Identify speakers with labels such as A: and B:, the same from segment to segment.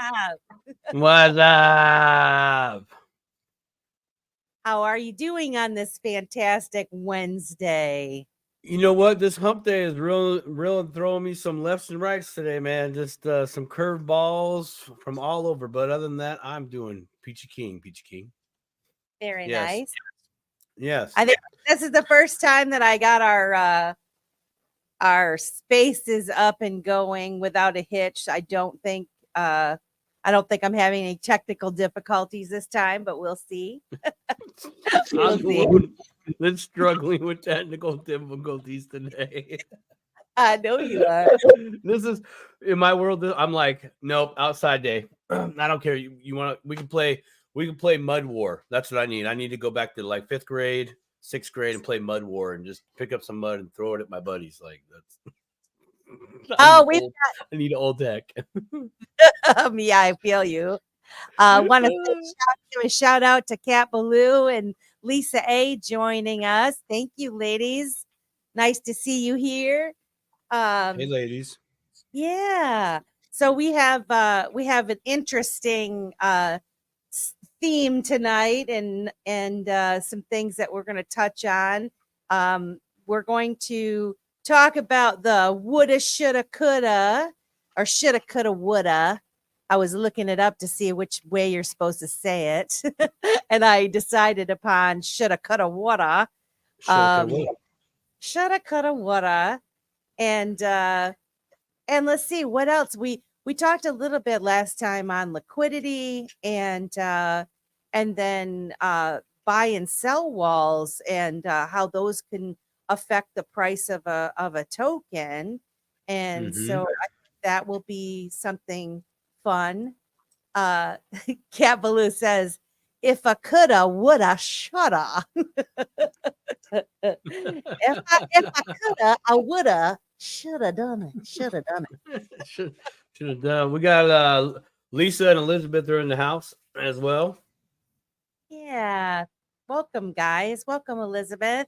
A: up?
B: What's up?
A: How are you doing on this fantastic Wednesday?
B: You know what? This hump day is real throwing me some lefts and rights today, man. Just some curved balls from all over. But other than that, I'm doing peachy king, peachy king.
A: Very
B: Yes,
A: nice.
B: yes.
A: I think this is the first time that I got our spaces up and going without a hitch. I don't think I'm having any technical difficulties this time, but we'll see. We'll
B: I'm the
A: see.
B: one that's struggling with technical difficulties today.
A: I know you are.
B: This is in my world. I'm like, nope, outside day. I don't care. You want to? We can play Mud War. That's what I need. I need to go back to like 5th grade, 6th grade, and play Mud War and just pick up some mud and throw it at my buddies. Like that's.
A: Oh,
B: I need old tech.
A: yeah, I feel you. Want to give a shout out to Cat Baloo and Lisa A joining us. Thank you, ladies. Nice to see you here.
B: Hey, ladies.
A: Yeah. So we have an interesting theme tonight, and some things that we're going to touch on. We're going to talk about the woulda, shoulda, coulda, or shoulda, coulda, woulda. I was looking it up to see which way you're supposed to say it, and I decided upon shoulda, coulda, woulda. Shoulda, coulda, woulda, and let's see what else we talked a little bit last time on liquidity and then buy and sell walls and how those can affect the price of a token, and so I think that will be something fun. Cat Baloo says, if I coulda, woulda, shoulda. if I coulda, I woulda, shoulda done it. Shoulda done it.
B: Should have done. We got Lisa and Elizabeth are in the house as well.
A: Yeah. Welcome, guys. Welcome, Elizabeth.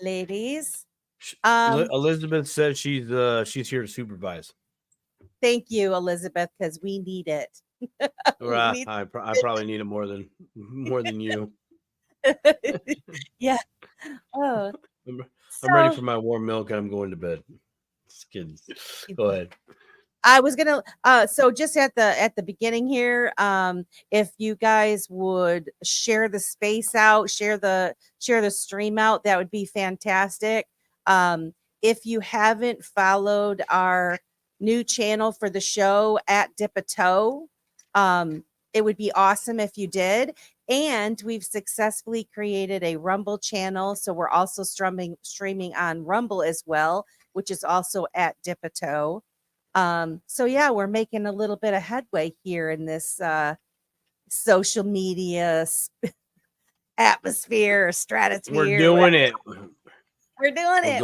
A: Ladies.
B: Elizabeth said she's here to supervise.
A: Thank you, Elizabeth, because we need it.
B: I probably need it more than you.
A: Yeah. Oh.
B: I'm ready for my warm milk and I'm going to bed. Just kidding. Go ahead.
A: I was gonna so just at the beginning here, if you guys would share the space out, share the stream out, that would be fantastic. If you haven't followed our new channel for the show at Dip a Toe, it would be awesome if you did. And we've successfully created a Rumble channel, so we're also streaming on Rumble as well, which is also at Dip a Toe. So yeah, we're making a little bit of headway here in this social media atmosphere or stratosphere.
B: We're doing it.
A: We're doing it.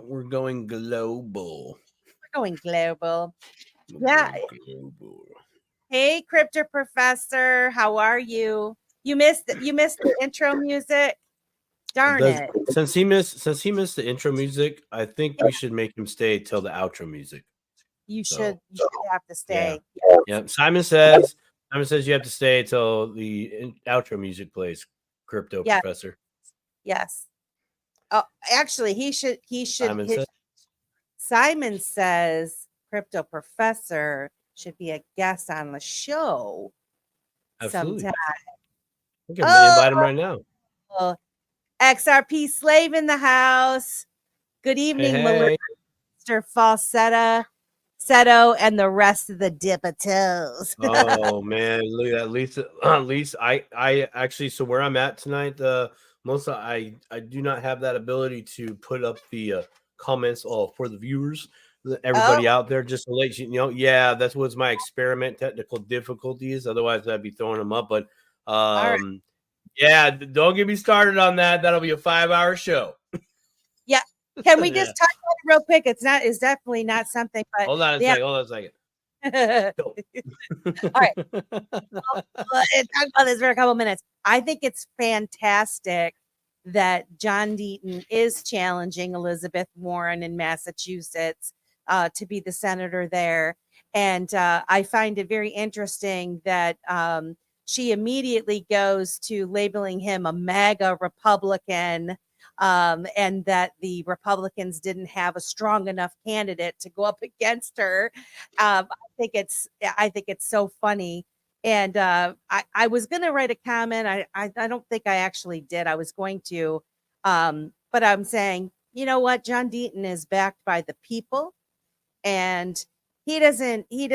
B: We're going global.
A: We're going global. Yeah. Hey, Crypto Professor, how are you? You missed the intro music. Darn it!
B: Since he missed the intro music, I think we should make him stay till the outro music.
A: You should have to stay.
B: Yeah. Simon says you have to stay till the outro music plays. Crypto Professor.
A: Yes. Oh, actually, he should. Simon says Crypto Professor should be a guest on the show.
B: Absolutely.
A: Sometime.
B: I can invite him right now.
A: XRP Slave in the house. Good evening, Mr. Falsetto, and the rest of the Dip-a-Toes.
B: Oh man, look at that, Lisa. I actually, so where I'm at tonight, Melissa, I do not have that ability to put up the comments for the viewers, everybody out there, just to let you know. Yeah, that's what's my experiment technical difficulties. Otherwise, I'd be throwing them up. But yeah, don't get me started on that. That'll be a 5-hour show.
A: Yeah. Can we just talk about it real quick? It's definitely not something, but
B: hold on a second.
A: All right. Talk about this for a couple minutes. I think it's fantastic that John Deaton is challenging Elizabeth Warren in Massachusetts to be the senator there. And I find it very interesting that she immediately goes to labeling him a MAGA Republican, and that the Republicans didn't have a strong enough candidate to go up against her. I think it's so funny. And I was going to write a comment. I don't think I actually did. I was going to, but I'm saying, you know what? John Deaton is backed by the people, and he doesn't need,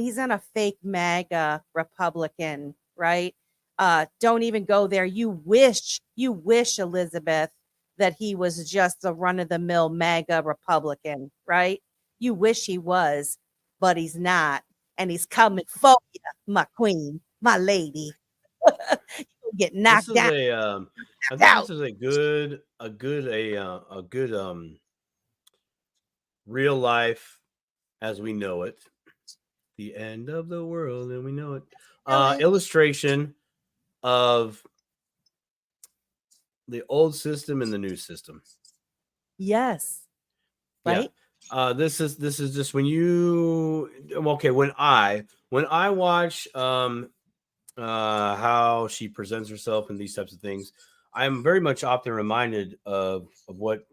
A: he's not a fake MAGA Republican, right? Don't even go there. You wish, Elizabeth, that he was just a run-of-the-mill MAGA Republican, right? You wish he was, but he's not. And he's coming for you, my queen, my lady. You'll get
B: This
A: knocked
B: is
A: down,
B: I think
A: out.
B: this is a good real life as we know it. The end of the world, and we know it. Illustration of the old system and the new system.
A: Yes.
B: Yeah.
A: Right?
B: This is just when you when I watch how she presents herself and these types of things, I'm very much often reminded of what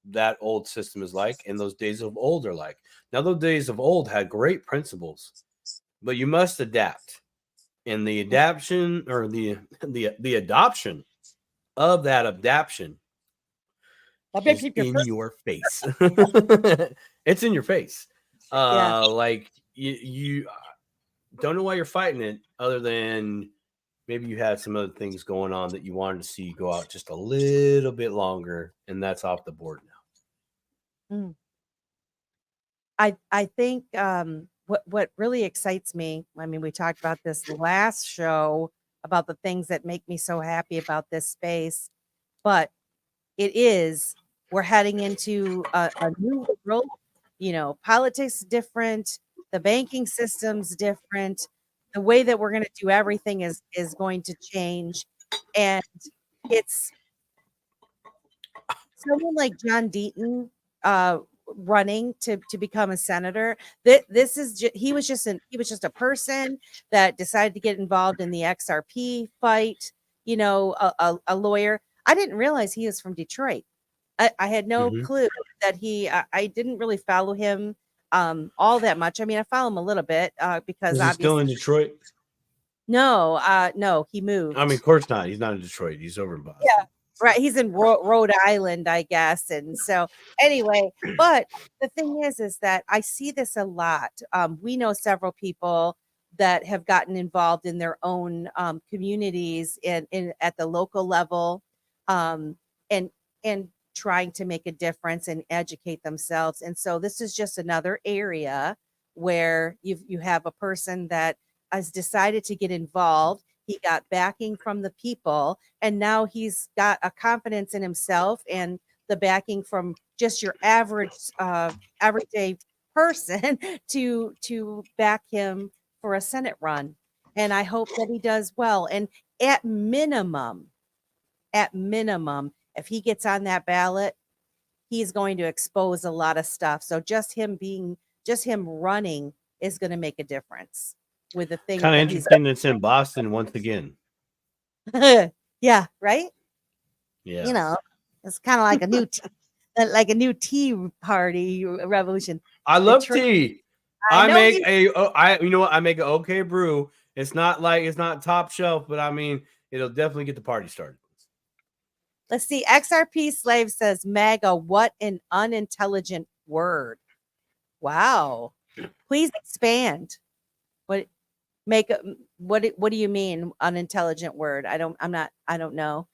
B: that old system is like and those days of old are like. Now, those days of old had great principles, but you must adapt. And the adaption or the adoption of that adaption is in your face. It's in your face.
A: Yeah.
B: Like you don't know why you're fighting it, other than maybe you had some other things going on that you wanted to see go out just a little bit longer, and that's off the board now.
A: Mm. I think what really excites me, I mean, we talked about this last show about the things that make me so happy about this space, but we're heading into a new world. You know, politics is different, the banking system's different, the way that we're going to do everything is going to change, and it's someone like John Deaton running to become a senator. This is he was just a person that decided to get involved in the XRP fight. You know, a lawyer. I didn't realize he was from Detroit. I had no clue that I didn't really follow him all that much. I mean, I follow him a little bit because
B: Is he still in Detroit?
A: No, he moved.
B: I mean, of course not. He's not in Detroit. He's over in Boston.
A: Yeah, right. He's in Rhode Island, I guess. And so, anyway, but the thing is that I see this a lot. We know several people that have gotten involved in their own communities in at the local level, and trying to make a difference and educate themselves. And so, this is just another area where you have a person that has decided to get involved. He got backing from the people, and now he's got a confidence in himself and the backing from just your average everyday person to back him for a Senate run. And I hope that he does well. And at minimum, if he gets on that ballot, he's going to expose a lot of stuff. So just him running is going to make a difference with the thing.
B: Kind of interesting that's in Boston once again.
A: Yeah, right?
B: Yeah.
A: You know, it's kind of like a new tea party revolution.
B: I love tea. I make you know what? I make an okay brew. It's not top shelf, but I mean, it'll definitely get the party started.
A: Let's see. XRP Slave says, MAGA, what an unintelligent word. Wow. Please expand. What do you mean unintelligent word? I don't know.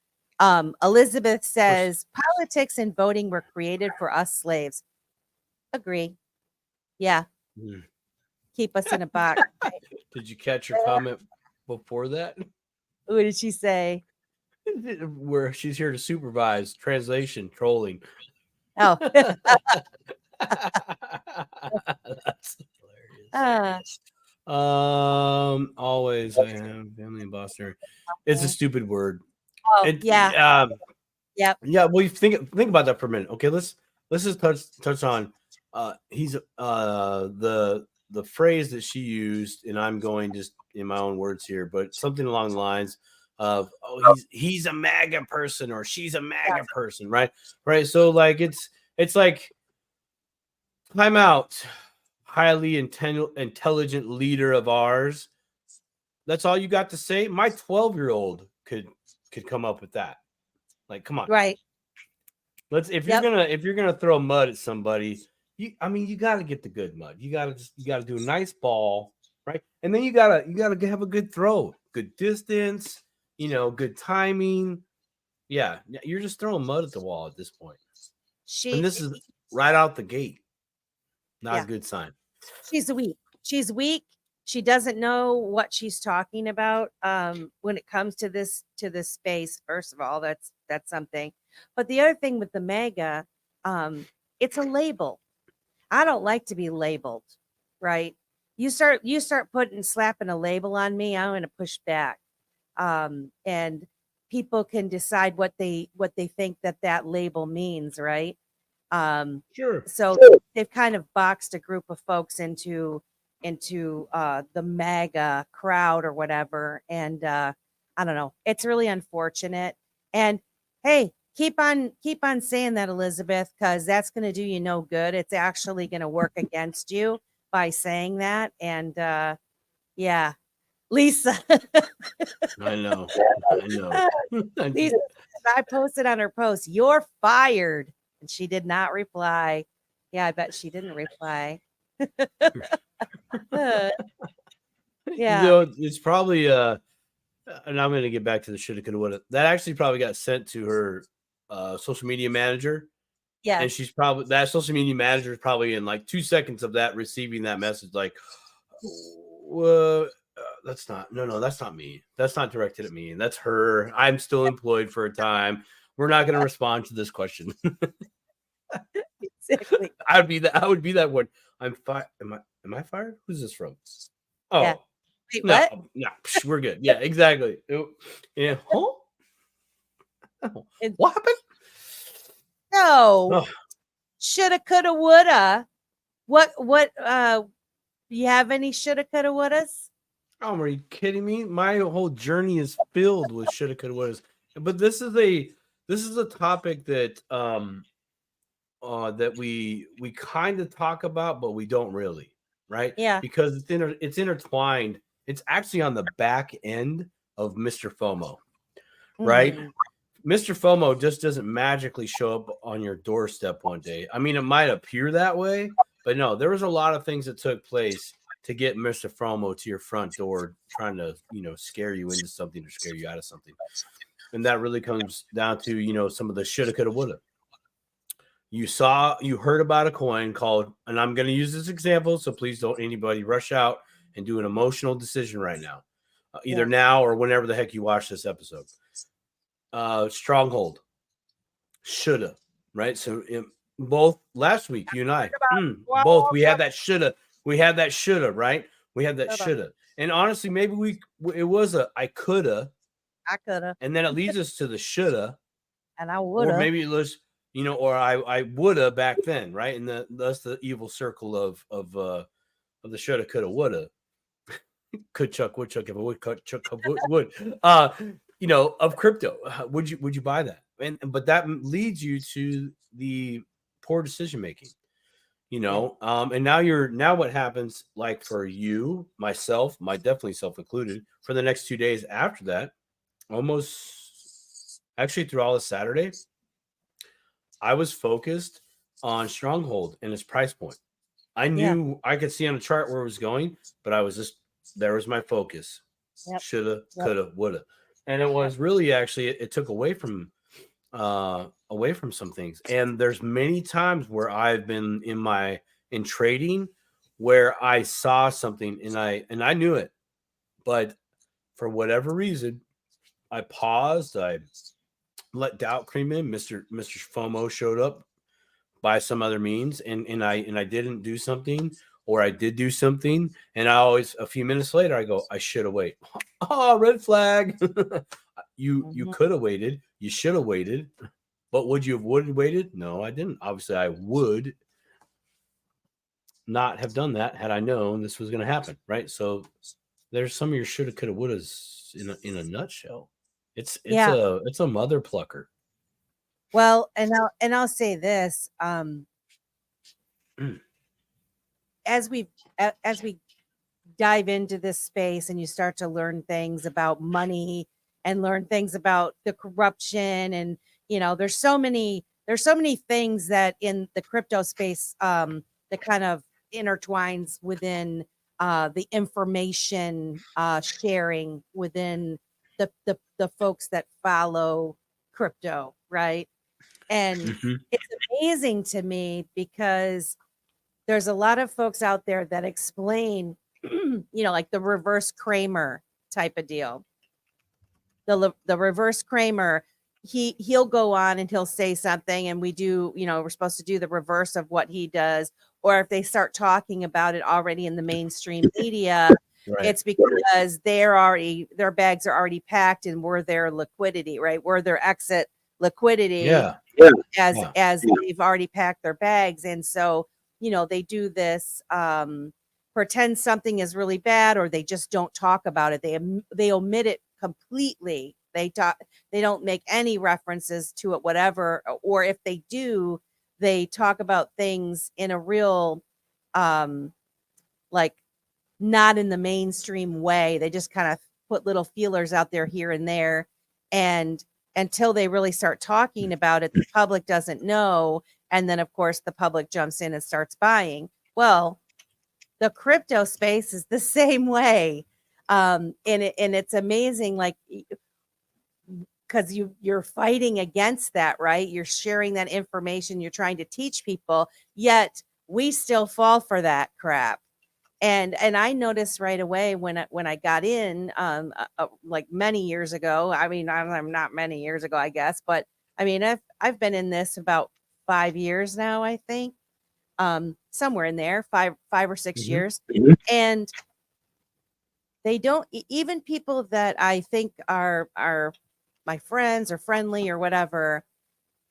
A: Elizabeth says politics and voting were created for us slaves. Agree. Yeah. Keep us in a box.
B: Did you catch her comment before that?
A: What did she say?
B: Where she's here to supervise translation trolling.
A: Oh.
B: That's hilarious. Always I have family in Boston. It's a stupid word.
A: Oh, yeah.
B: Yep. Yeah, well, think about that for a minute. Okay, let's just touch on he's the the phrase that she used, and I'm going just in my own words here, but something along the lines of, "Oh, he's a MAGA person or she's a MAGA person," right? Right. So like it's like, time out, highly intelligent leader of ours. That's all you got to say? My 12-year-old could come up with that. Like, come on.
A: Right.
B: If you're gonna throw mud at somebody, you got to get the good mud. You got to do a nice ball, right? And then you got to have a good throw, good distance, good timing. Yeah, you're just throwing mud at the wall at this point. And this is right out the gate. Not a good sign.
A: She's weak. She's weak. She doesn't know what she's talking about when it comes to this space. First of all, that's something. But the other thing with the MAGA, it's a label. I don't like to be labeled, right? You start slapping a label on me, I'm going to push back. And people can decide what they think that label means, right?
B: Sure.
A: So they've kind of boxed a group of folks into the MAGA crowd or whatever. And I don't know. It's really unfortunate. And hey, keep on saying that, Elizabeth, because that's going to do you no good. It's actually going to work against you by saying that. And yeah, Lisa.
B: I know.
A: Lisa, I posted on her post, "You're fired." And she did not reply. Yeah, I bet she didn't reply. Yeah.
B: It's probably and I'm going to get back to the shoulda, coulda, woulda. That actually probably got sent to her social media manager.
A: Yeah.
B: And she's probably, that social media manager is probably in like 2 seconds of that receiving that message, like, that's not me. That's not directed at me. And that's her. I'm still employed for a time. We're not going to respond to this question.
A: Exactly.
B: I would be that one. Am I fired? Who's this from? Oh,
A: yeah. Wait,
B: no,
A: what?
B: No, we're good. Yeah, exactly. Yeah. Huh? What happened?
A: No. Oh. Shoulda, coulda, woulda. What you have any shoulda, coulda, wouldas?
B: Oh, are you kidding me? My whole journey is filled with shoulda, coulda, wouldas. But this is a topic that that we kind of talk about, but we don't really, right?
A: Yeah.
B: Because it's intertwined. It's actually on the back end of Mr. FOMO, right? Mr. FOMO just doesn't magically show up on your doorstep one day. I mean, it might appear that way, but no, there was a lot of things that took place to get Mr. FOMO to your front door, trying to, scare you into something or scare you out of something. And that really comes down to, some of the shoulda, coulda, woulda. You heard about a coin called, and I'm going to use this example, so please don't anybody rush out and do an emotional decision right now, either now or whenever the heck you watch this episode. Stronghold, shoulda, right? So both last week, you and I, both we had that shoulda, right? We had that shoulda, and honestly, maybe it was I coulda, and then it leads us to the shoulda,
A: and I woulda,
B: or maybe it was, or I woulda back then, right? And that's the evil circle of the shoulda, coulda, woulda. Could chuck, would chuck, if I would cut, chuck, would. Of crypto, would you buy that? But that leads you to the poor decision making, and now what happens, like for you, myself, definitely self included, for the next 2 days after that, almost actually through all of Saturday, I was focused on Stronghold and its price point. I knew I could see on the chart where it was going, but I was there was my focus. Shoulda, coulda, woulda. And it was really, actually, it took away from some things. And there's many times where I've been in trading where I saw something and I knew it, but for whatever reason, I paused. I let doubt cream in. Mr. FOMO showed up by some other means, and I didn't do something, or I did do something, and I always, a few minutes later, I go, I should have waited. Oh, red flag. You could have waited. You should have waited. But would you have waited? No, I didn't. Obviously, I would. not have done that had I known this was going to happen, right? So there's some of your shoulda, coulda, wouldas in a nutshell. It's
A: Yeah.
B: a mother plucker.
A: Well, and I'll say this, as we dive into this space and you start to learn things about money and learn things about the corruption, and there's so many things that in the crypto space that kind of intertwines within the information sharing within the folks that follow crypto, right? And it's amazing to me because there's a lot of folks out there that explain, like the reverse Kramer type of deal. The reverse Kramer, he'll go on and he'll say something, and we're supposed to do the reverse of what he does. Or if they start talking about it already in the mainstream media,
B: Right.
A: it's because their bags are already packed and we're their liquidity, right? We're their exit liquidity. As they've already packed their bags. And so, they do this, pretend something is really bad, or they just don't talk about it. They omit it completely. They don't make any references to it, whatever. Or if they do, they talk about things in a real, like not in the mainstream way. They just kind of put little feelers out there here and there. And until they really start talking about it, the public doesn't know. And then, of course, the public jumps in and starts buying. Well, the crypto space is the same way. And it's amazing, like, because you're fighting against that, right? You're sharing that information. You're trying to teach people, yet we still fall for that crap. And I noticed right away when I got in, like many years ago. I mean, I'm not many years ago, I guess, but I mean, I've been in this about 5 years now, I think, somewhere in there, 5 or 6 years, and they don't even people that I think are my friends or friendly or whatever.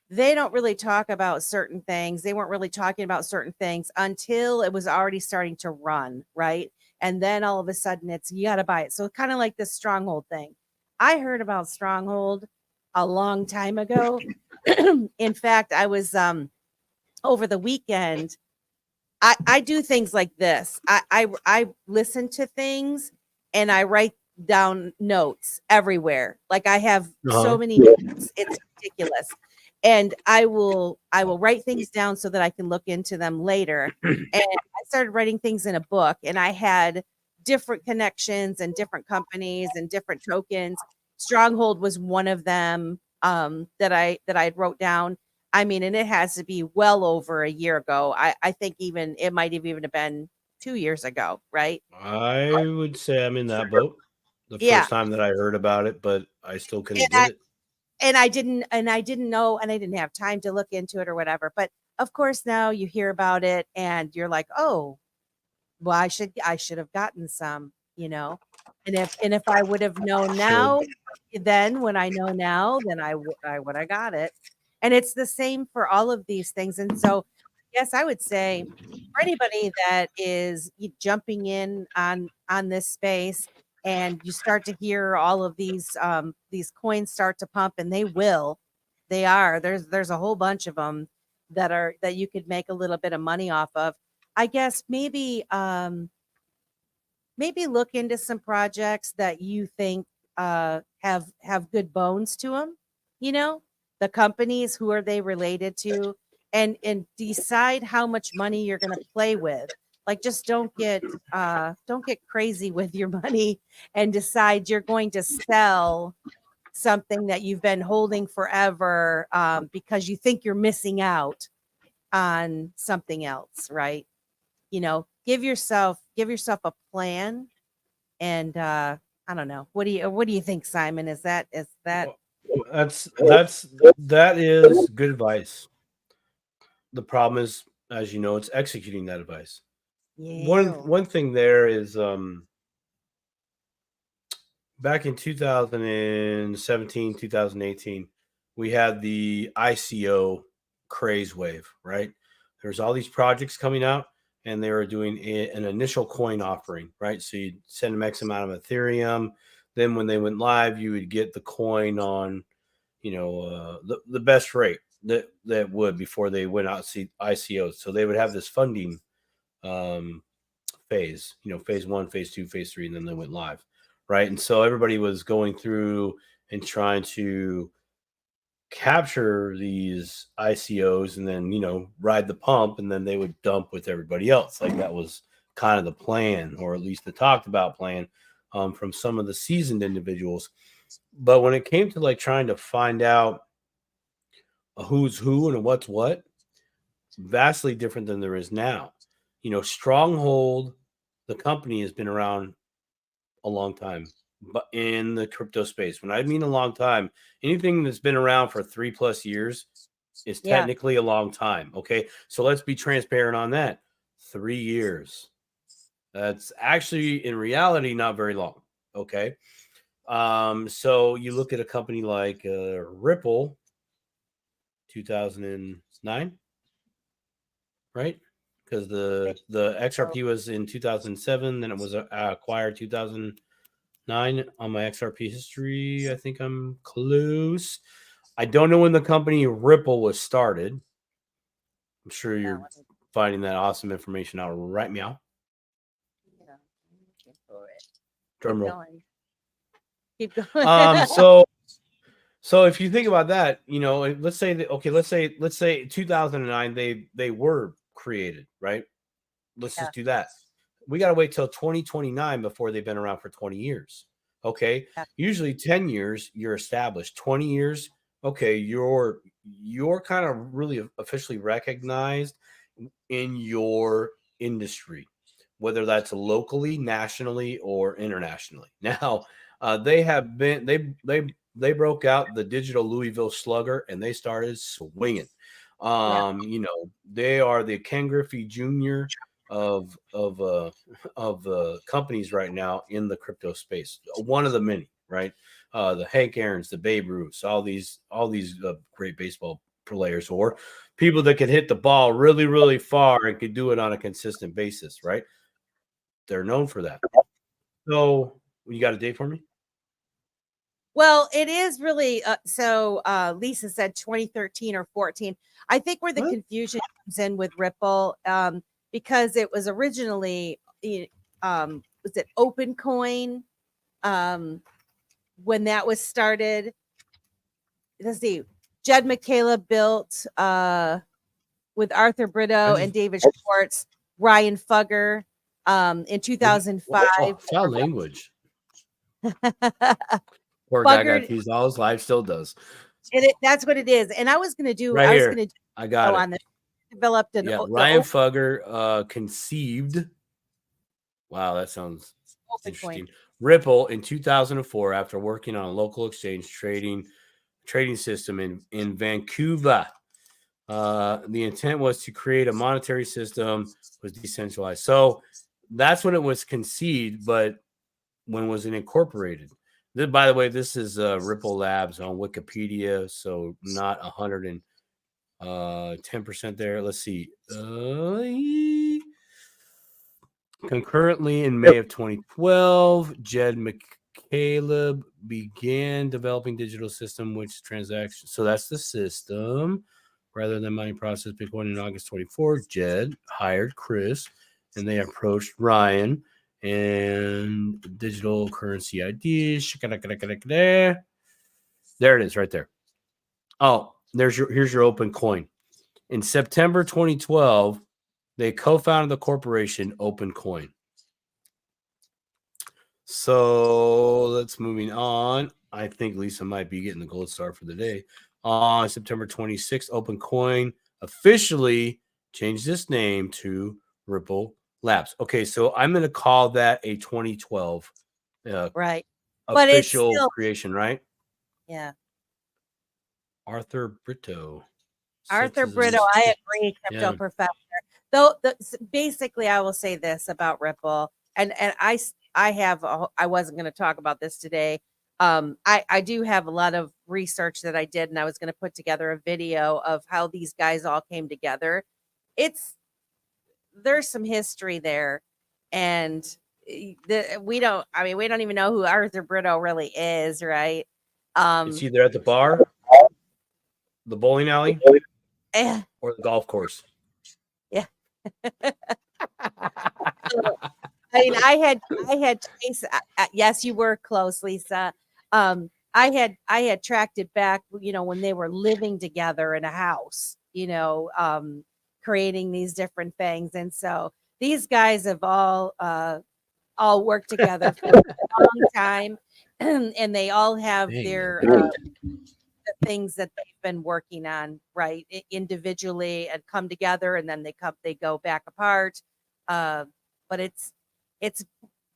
A: They don't really talk about certain things. They weren't really talking about certain things until it was already starting to run, right? And then all of a sudden it's, you got to buy it. So kind of like this Stronghold thing. I heard about Stronghold a long time ago. In fact, I was over the weekend. I do things like this. I listen to things and I write down notes everywhere. Like I have so many notes. It's ridiculous. And I will write things down so that I can look into them later. And I started writing things in a book, and I had different connections and different companies and different tokens. Stronghold was one of them that I wrote down. I mean, and it has to be well over a year ago. I think even it might have even been 2 years ago, right?
B: I would say I'm in that boat. The
A: Yeah.
B: first time that I heard about it, but I still couldn't get it.
A: And I didn't know, and I didn't have time to look into it or whatever. But of course, now you hear about it and you're like, oh, well, I should have gotten some, And if I would have known now, then when I know now, then I would have got it. And it's the same for all of these things. And so, yes, I would say for anybody that is jumping in on this space, and you start to hear all of these coins start to pump, and they are. There's a whole bunch of them that you could make a little bit of money off of. I guess maybe look into some projects that you think have good bones to them. The companies, who are they related to, and decide how much money you're going to play with. Like, just don't get crazy with your money and decide you're going to sell something that you've been holding forever because you think you're missing out on something else, right? Give yourself a plan. And I don't know. What do you think, Simon? Is that
B: That is good advice. The problem is, as you know, it's executing that advice.
A: yeah.
B: One thing there is back in 2017, 2018, we had the ICO craze wave, right? There's all these projects coming out, and they were doing an initial coin offering, right? So you'd send them X amount of Ethereum. Then when they went live, you would get the coin on, the best rate that would before they went out to ICOs. So they would have this funding phase, phase 1, phase 2, phase 3, and then they went live, right? And so everybody was going through and trying to capture these ICOs and then, ride the pump, and then they would dump with everybody else. Like that was kind of the plan, or at least the talked about plan from some of the seasoned individuals. But when it came to like trying to find out who's who and what's what, vastly different than there is now. Stronghold, the company, has been around a long time, but in the crypto space, when I mean a long time, anything that's been around for 3+ years is technically a long time. Okay. So let's be transparent on that. 3 years. That's actually in reality not very long. Okay. So you look at a company like Ripple, 2009, right? Because the XRP was in 2007, then it was acquired 2009 on my XRP history. I think I'm close. I don't know when the company Ripple was started. I'm sure you're finding that awesome information out right meow. Drum roll.
A: Keep going.
B: So if you think about that, let's say 2009 they were created, right? Let's just do that. We got to wait till 2029 before they've been around for 20 years. Okay. Usually 10 years you're established. 20 years, okay, you're kind of really officially recognized in your industry, whether that's locally, nationally, or internationally. Now, they broke out the digital Louisville Slugger and they started swinging. They are the Ken Griffey Jr. of companies right now in the crypto space. One of the many, right? The Hank Aaron's, the Babe Ruths, all these great baseball players, or people that can hit the ball really, really far and could do it on a consistent basis, right? They're known for that. So, you got a date for me?
A: Well, it is really Lisa said 2013 or 14. I think where the confusion comes in with Ripple, because it was originally was it OpenCoin when that was started. Let's see. Jed McCaleb built with Arthur Brito and David Schwartz, Ryan Fugger in 2005.
B: Foul language. Poor guy got teased all his life, still does.
A: That's what it is. And I was going to do.
B: Right
A: I was
B: here.
A: going to.
B: I got it.
A: On this. Developed an.
B: Ryan Fugger conceived. Wow, that sounds interesting. Ripple in 2004 after working on a local exchange trading system in Vancouver. The intent was to create a monetary system was decentralized. So that's when it was conceived, but when was it incorporated? By the way, this is Ripple Labs on Wikipedia, so not 110% there. Let's see. Concurrently, in May of 2012, Jed McCaleb began developing digital system, which transaction. So that's the system. Rather than money process Bitcoin in August 24, Jed hired Chris, and they approached Ryan and digital currency IDs. There it is, right there. Oh, here's your open coin. In September 2012, they co-founded the corporation OpenCoin. So let's moving on. I think Lisa might be getting the gold star for the day. On September 26th, OpenCoin officially changed its name to Ripple Labs. Okay, so I'm going to call that a 2012
A: right
B: official creation, right?
A: Yeah.
B: Arthur Brito,
A: I agree, crypto professor. Though basically, I will say this about Ripple, and I wasn't going to talk about this today. I do have a lot of research that I did, and I was going to put together a video of how these guys all came together. It's there's some history there, and we don't. I mean, we don't even know who Arthur Brito really is, right?
B: It's either at the bar, the bowling alley,
A: eh,
B: or the golf course.
A: yeah. So, I mean, I had trace. Yes, you were close, Lisa. I had tracked it back, you know, when they were living together in a house, you know, creating these different things, and so these guys have all worked together for a long time, and they all have their the things that they've been working on, right, individually, and come together, and then they go back apart. Uh, but it's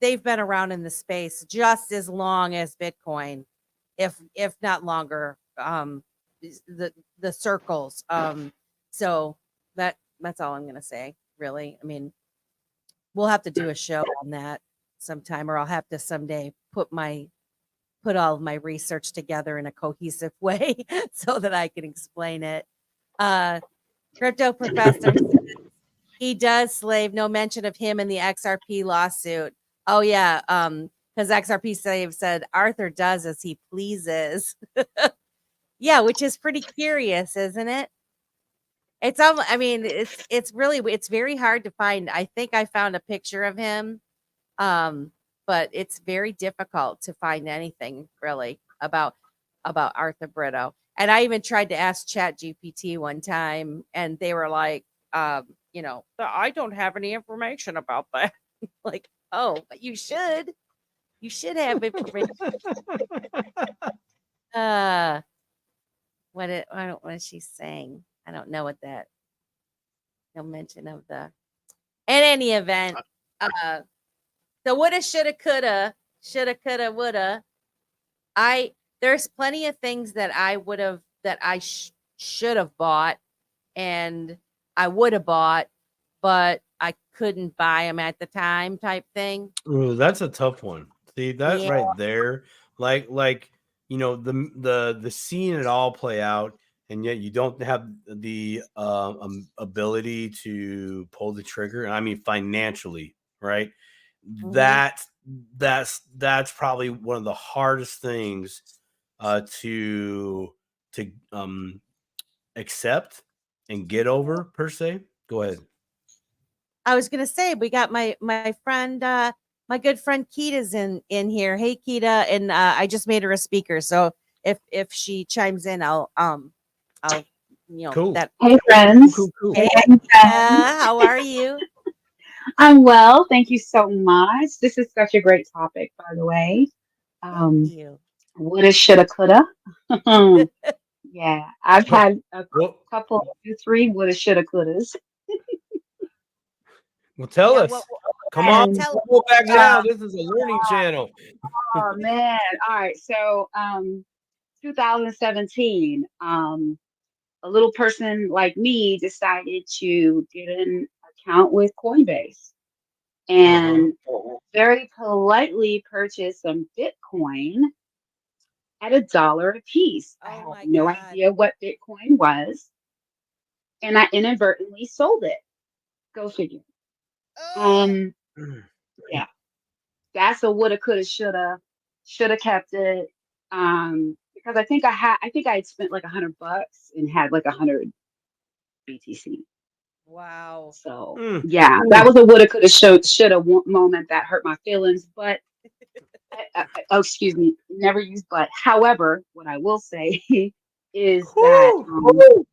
A: they've been around in the space just as long as Bitcoin, if not longer. The circles. So that's all I'm gonna say. Really, I mean, we'll have to do a show on that sometime, or I'll have to someday put all of my research together in a cohesive way so that I can explain it. Crypto Professor says he does slave. No mention of him in the XRP lawsuit. Oh yeah, because XRP slave said Arthur does as he pleases. Yeah, which is pretty curious, isn't it? It's I mean, it's really it's very hard to find. I think I found a picture of him, but it's very difficult to find anything really about Arthur Brito. And I even tried to ask Chat GPT one time, and they were like, you know, I don't have any information about that. Like, oh, but you should. You should have information. Uh, I don't what is she saying? I don't know what that. No mention of the. In any event, the woulda, shoulda, coulda, woulda. I there's plenty of things that I would have that I should have bought, and I would have bought, but I couldn't buy them at the time, type thing.
B: Ooh, that's a tough one. See that
A: Yeah.
B: right there, like you know the seeing it all play out, and yet you don't have the ability to pull the trigger. And I mean financially, right?
A: Mhm.
B: That's probably one of the hardest things to accept and get over per se. Go ahead.
A: I was gonna say we got my friend, my good friend Kita's in here. Hey Kita, and I just made her a speaker, so if she chimes in, I'll you know
B: Cool.
A: that.
C: Hey friends.
B: Cool.
A: Hey
C: Hey friends.
A: Kita, how are you?
C: I'm well. Thank you so much. This is such a great topic, by the way.
A: Thank
C: Um,
A: you.
C: woulda, shoulda, coulda. Yeah, I've
B: Well,
C: had a
B: well,
C: couple, two, three woulda, shoulda, couldas.
B: well, tell
A: Yeah,
B: us. Come on,
C: And
A: tell.
B: go back
C: uh,
B: now. This is a learning channel.
C: oh man. All right. So 2017, a little person like me decided to get an account with Coinbase
B: Uh-huh.
C: and very politely purchased some Bitcoin at $1 a piece. I
A: Oh
C: had
A: my
C: no
A: God.
C: idea what Bitcoin was, and I inadvertently sold it. Go figure.
A: Oh,
C: Um, yeah, that's a woulda, coulda, shoulda kept it. Because I think I had spent like $100 and had like 100 BTC.
A: wow.
C: So
B: Mm.
C: yeah, that was a woulda, coulda, shoulda moment that hurt my feelings. But oh, excuse me, never use but. However, what I will say is that
B: Whew.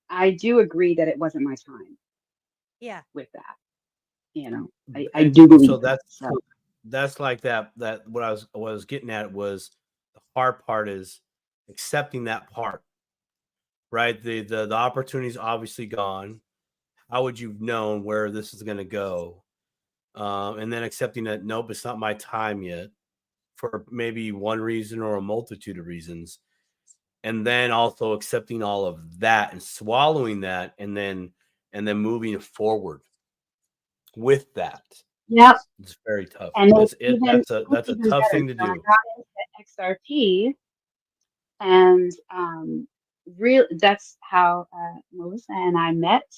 C: I do agree that it wasn't my time
A: Yeah.
C: with that. You know, I
B: And
C: do
B: so
C: believe that. So
B: that's like that what I was getting at was the hard part is accepting that part, right? The opportunity's obviously gone. How would you have known where this is going to go? And then accepting that nope, it's not my time yet for maybe one reason or a multitude of reasons. And then also accepting all of that and swallowing that and then moving forward with that.
C: yep.
B: It's very tough.
C: And
B: That's a
C: even
B: tough
C: better.
B: thing to
C: So I
B: do.
C: got into XRP, and real that's how Melissa and I met.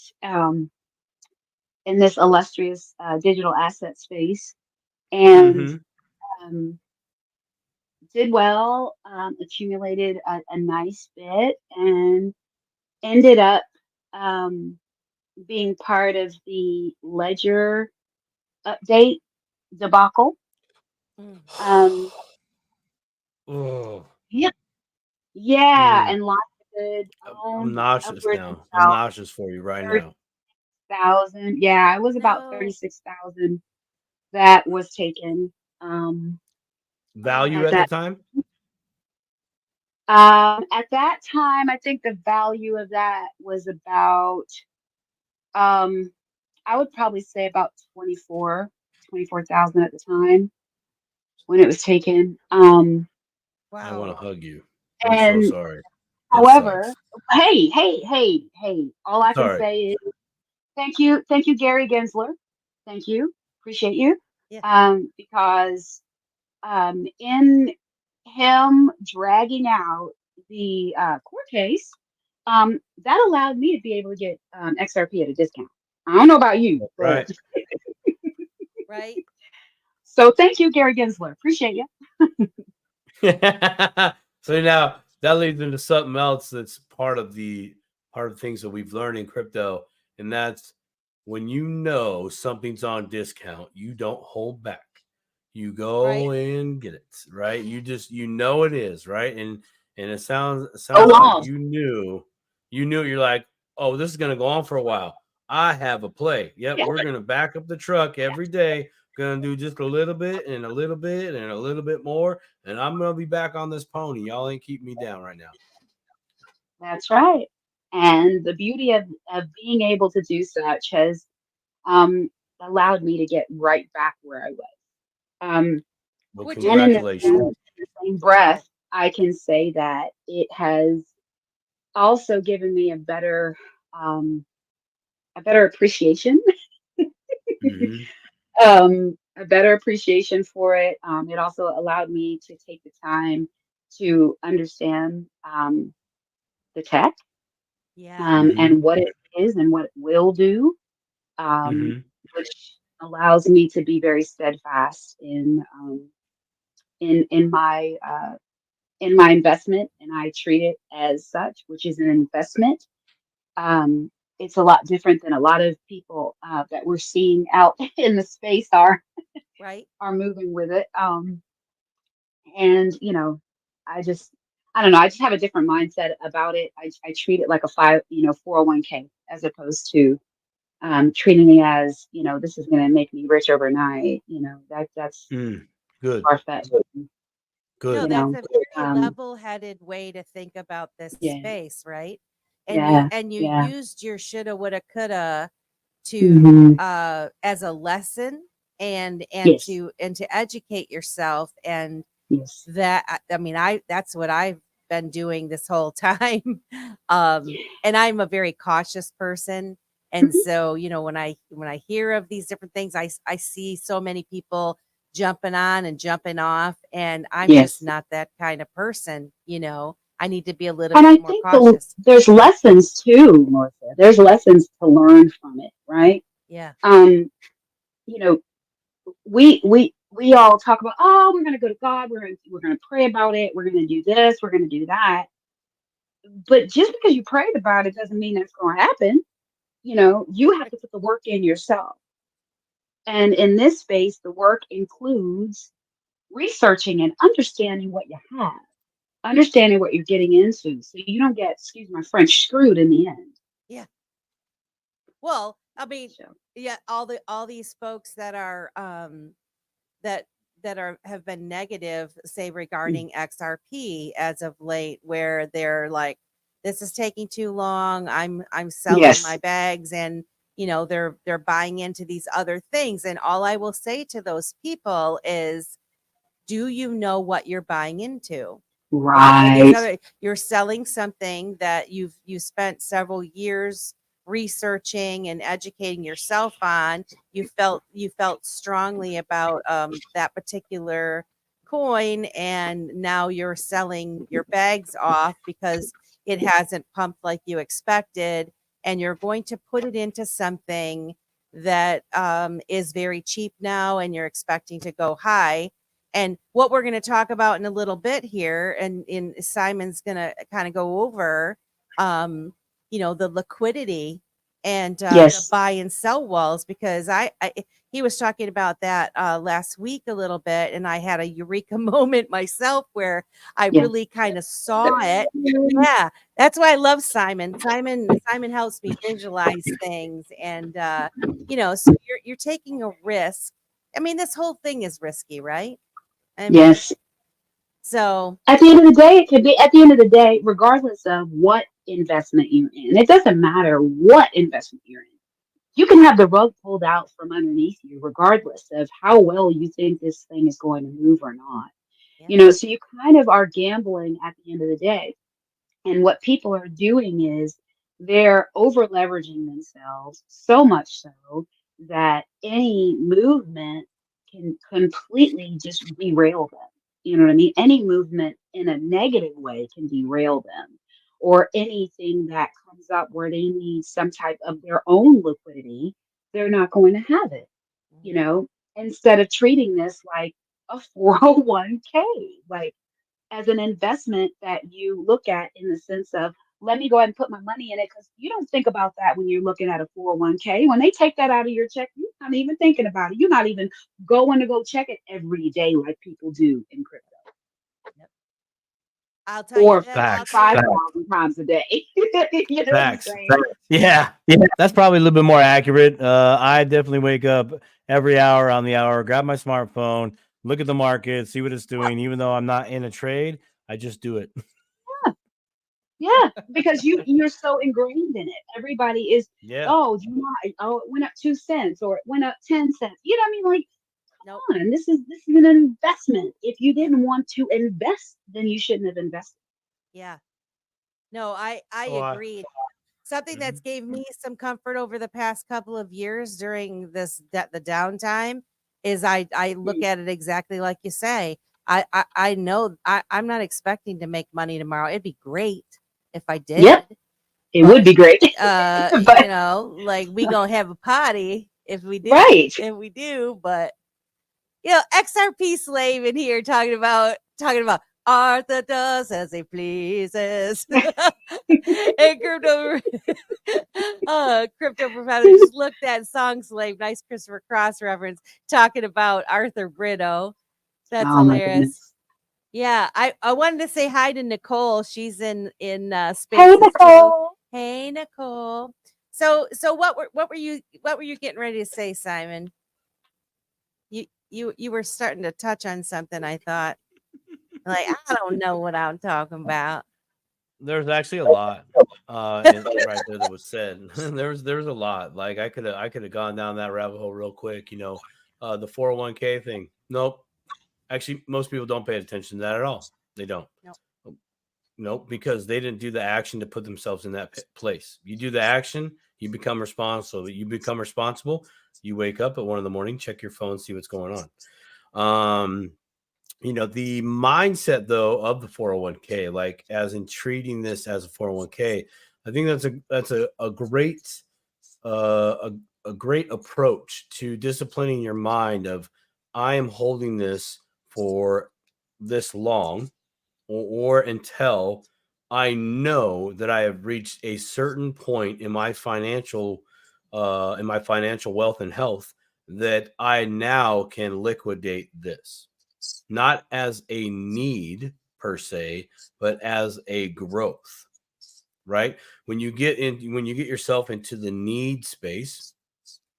C: in this illustrious digital asset space, and
B: Mm-hmm.
C: um, did well, accumulated a nice bit, and ended up um, being part of the ledger update debacle.
A: Mm.
C: Um,
B: Oh,
C: yeah, yeah,
B: mm.
C: and lots of good,
B: I'm nauseous
C: upwards of
B: now. I'm
C: about
B: nauseous for you right now.
C: 30,000. Yeah, it was about
A: No.
C: 36,000 that was taken.
B: Value
A: Oh.
C: At
B: at the
C: that
B: time?
C: at that time, I think the value of that was about um, I would probably say about 24,000 at the time when it was taken.
B: I want to
A: Wow.
B: hug you. I'm so
C: And
B: sorry. That
C: however,
B: sucks.
C: hey, all I can
B: Sorry.
C: say is thank you, Gary Gensler. Thank you, appreciate you.
A: Yeah.
C: Because in him dragging out the court case, that allowed me to be able to get XRP at a discount. I don't know about you, but
B: Right.
A: Right.
C: so thank you, Gary Gensler. Appreciate you.
B: So now that leads into something else that's part of the things that we've learned in crypto, and that's when you know something's on discount, you don't hold back. You
A: Right.
B: go and get it, right? You know it is, right? And it sounds
C: So
B: like
C: long.
B: you knew you're like, oh, this is gonna go on for a while. I have a play. Yep,
C: Yeah,
B: we're gonna back up the truck every day. Gonna do just a little bit and a little bit and a little bit more, and I'm gonna be back on this pony. Y'all ain't keep me down right now.
C: that's right. And the beauty of being able to do such has allowed me to get right back where I was. Um,
B: Well,
A: Which is
C: and
B: congratulations.
C: the same
A: go ahead.
C: breath, I can say that it has also given me um, a better appreciation,
B: Mm-hmm.
C: a better appreciation for it. It also allowed me to take the time to understand the tech,
A: Yeah.
B: Mm-hmm.
C: and what it is and what it will do, um,
B: Mm-hmm.
C: which allows me to be very steadfast in in my investment, and I treat it as such, which is an investment. Um, it's a lot different than a lot of people that we're seeing out in the space
A: Right.
C: are moving with it. And I just, I don't know. I just have a different mindset about it. I treat it like a 401k, as opposed to treating it as, this is going to make me rich overnight. That's
B: Mm. Good.
C: far fetched.
A: No,
C: You
B: Good.
A: that's
C: know,
A: a very
C: um,
A: level-headed way to think about this
C: yeah,
A: space, right?
C: yeah,
A: And you
C: yeah.
A: used your shoulda, woulda, coulda to
C: Hmm.
A: as a lesson
C: Yes,
A: and to educate yourself. And
C: yes,
A: that I mean, that's what I've been doing this whole time. And I'm a very cautious person. And
C: mhm,
A: so, when I hear of these different things, I see so many people jumping on and jumping off, and I'm just
C: yes.
A: not that kind of person. I need to be a little
C: And
A: bit
C: I
A: more
C: think
A: cautious.
C: there's lessons too, Melissa. There's lessons to learn from it, right?
A: Yeah.
C: Um, you know, we all talk about, oh, we're gonna go to God, we're gonna pray about it, we're gonna do this, we're gonna do that. But just because you prayed about it doesn't mean it's gonna happen. You have to put the work in yourself. And in this space, the work includes researching and understanding what you have, understanding what you're getting into, so you don't get, excuse my French, screwed in the end.
A: Yeah. Well, I mean,
C: So,
A: yeah, all these folks that are that have been negative, say
C: mm,
A: regarding XRP as of late, where they're like, this is taking too long. I'm selling my
C: yes,
A: bags, and they're buying into these other things. And all I will say to those people is, do you know what you're buying into? Why are these
C: right.
A: other you're selling something that you spent several years researching and educating yourself on. You felt strongly about that particular coin, and now you're selling your bags off because it hasn't pumped like you expected, and you're going to put it into something that is very cheap now, and you're expecting to go high. And what we're going to talk about in a little bit here, and in Simon's going to kind of go over, the liquidity and the
C: Yes.
A: buy and sell walls, because he was talking about that last week a little bit, and I had a eureka moment myself where I
C: Yeah.
A: really kind of saw it. Yeah, that's why I love Simon. Simon helps me visualize things, and so you're taking a risk. I mean, this whole thing is risky, right? I mean,
C: Yes.
A: so
C: At the end of the day, it could be at the end of the day, regardless of what investment you're in. It doesn't matter what investment you're in. You can have the rug pulled out from underneath you, regardless of how well you think this thing is going to move or not.
A: yeah.
C: So you kind of are gambling at the end of the day. And what people are doing is they're over leveraging themselves so much so that any movement can completely just derail them. You know what I mean? Any movement in a negative way can derail them, or anything that comes up where they need some type of their own liquidity, they're not going to have it, you know, instead of treating this like a 401k. Like, as an investment that you look at in the sense of, let me go ahead and put my money in it, because you don't think about that when you're looking at a 401k. When they take that out of your check, you're not even thinking about it. You're not even going to go check it every day like people do in crypto,
A: I'll tell you
C: or
A: that. I'll
B: Facts.
A: tell you.
C: 5,000 times a day. You know what I'm
B: Facts.
C: saying?
B: Yeah. That's probably a little bit more accurate. I definitely wake up every hour on the hour, grab my smartphone, look at the market, see what it's doing. Even though I'm not in a trade, I just do it.
C: Yeah, because you're so ingrained in it. Everybody is,
B: Yeah.
C: oh, it went up 2 cents or it went up 10 cents. You know what I mean? Like,
A: Nope.
C: on. This is an investment. If you didn't want to invest, then you shouldn't have invested.
A: Yeah. No, I
B: Oh,
A: agreed. Something that's gave me some comfort over the past couple of years during the downtime is I look at it exactly like you say. I know I'm not expecting to make money tomorrow. It'd be great if I did.
C: Yep, it would be great. But
A: Like we gonna have a party if we do.
C: right.
A: If we do, but XRP slave in here talking about Arthur does as he pleases. And crypto provider just looked at Song Slave, nice Christopher Cross reference, talking about Arthur Brito. That's
C: Oh my
A: hilarious.
C: goodness.
A: Yeah, I wanted to say hi to Nicole. She's in space.
C: Hey, Nicole.
A: Hey, Nicole. So what were you getting ready to say, Simon? You were starting to touch on something, I thought. Like, I don't know what I'm talking about.
B: There's actually a lot right there that was said. There's a lot. Like I could have gone down that rabbit hole real quick. The 401k thing. Nope. Actually, most people don't pay attention to that at all. They don't. Nope, because they didn't do the action to put themselves in that place. You do the action, you become responsible. You become responsible. You wake up at 1 a.m, check your phone, see what's going on. The mindset though of the 401k, like as in treating this as a 401k, I think that's a great a great approach to disciplining your mind of, I am holding this for this long or until I know that I have reached a certain point in my financial wealth and health that I now can liquidate this, not as a need per se, but as a growth, right? When you get yourself into the need space,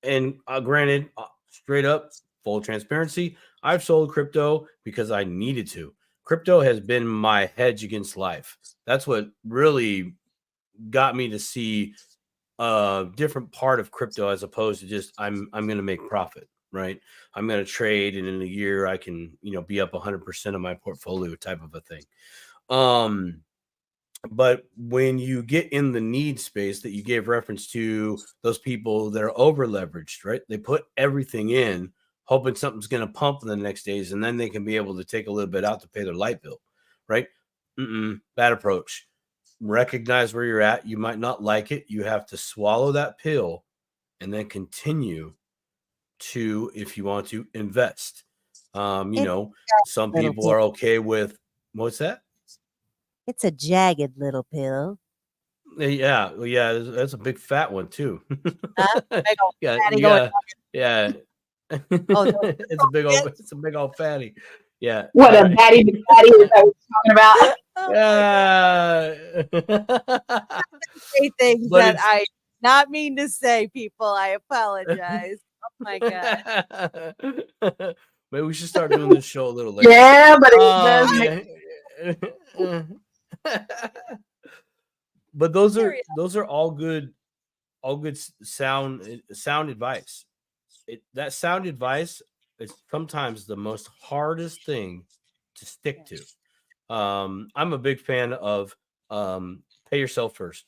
B: and granted, straight up, full transparency, I've sold crypto because I needed to. Crypto has been my hedge against life. That's what really got me to see a different part of crypto, as opposed to just I'm going to make profit, right? I'm going to trade, and in a year I can be up 100% of my portfolio, type of a thing. But when you get in the need space that you gave reference to, those people that are over leveraged, right? They put everything in, hoping something's going to pump in the next days, and then they can be able to take a little bit out to pay their light bill, right? Bad approach. Recognize where you're at. You might not like it. You have to swallow that pill and then continue to, if you want to, invest. Some people are okay with, what's that?
A: It's a jagged little pill.
B: Yeah, that's a big fat one too.
A: Big old
B: yeah,
A: fatty
B: yeah,
A: going
B: yeah.
A: Oh, no.
B: It's a big old fatty. Yeah.
C: What a batty McFatty is that we're talking about?
B: Yeah.
A: Say things
B: But
A: that
B: it's-
A: I not mean to say, people. I apologize. Oh my god.
B: Maybe we should start doing this show a little later.
C: Yeah, but it does make
B: But those are all good sound advice. That sound advice is sometimes the most hardest thing to stick to. I'm a big fan of pay yourself first.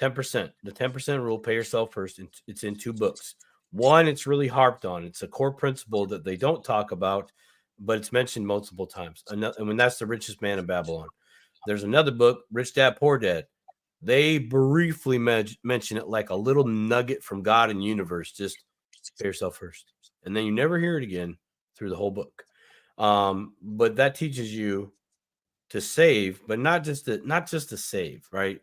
B: 10%. The 10% rule, pay yourself first. It's in 2 books. One, it's really harped on. It's a core principle that they don't talk about, but it's mentioned multiple times. And when that's The Richest Man in Babylon. There's another book, Rich Dad, Poor Dad. They briefly mention it like a little nugget from God and universe. Just pay yourself first. And then you never hear it again through the whole book. But that teaches you to save, but not just to save, right?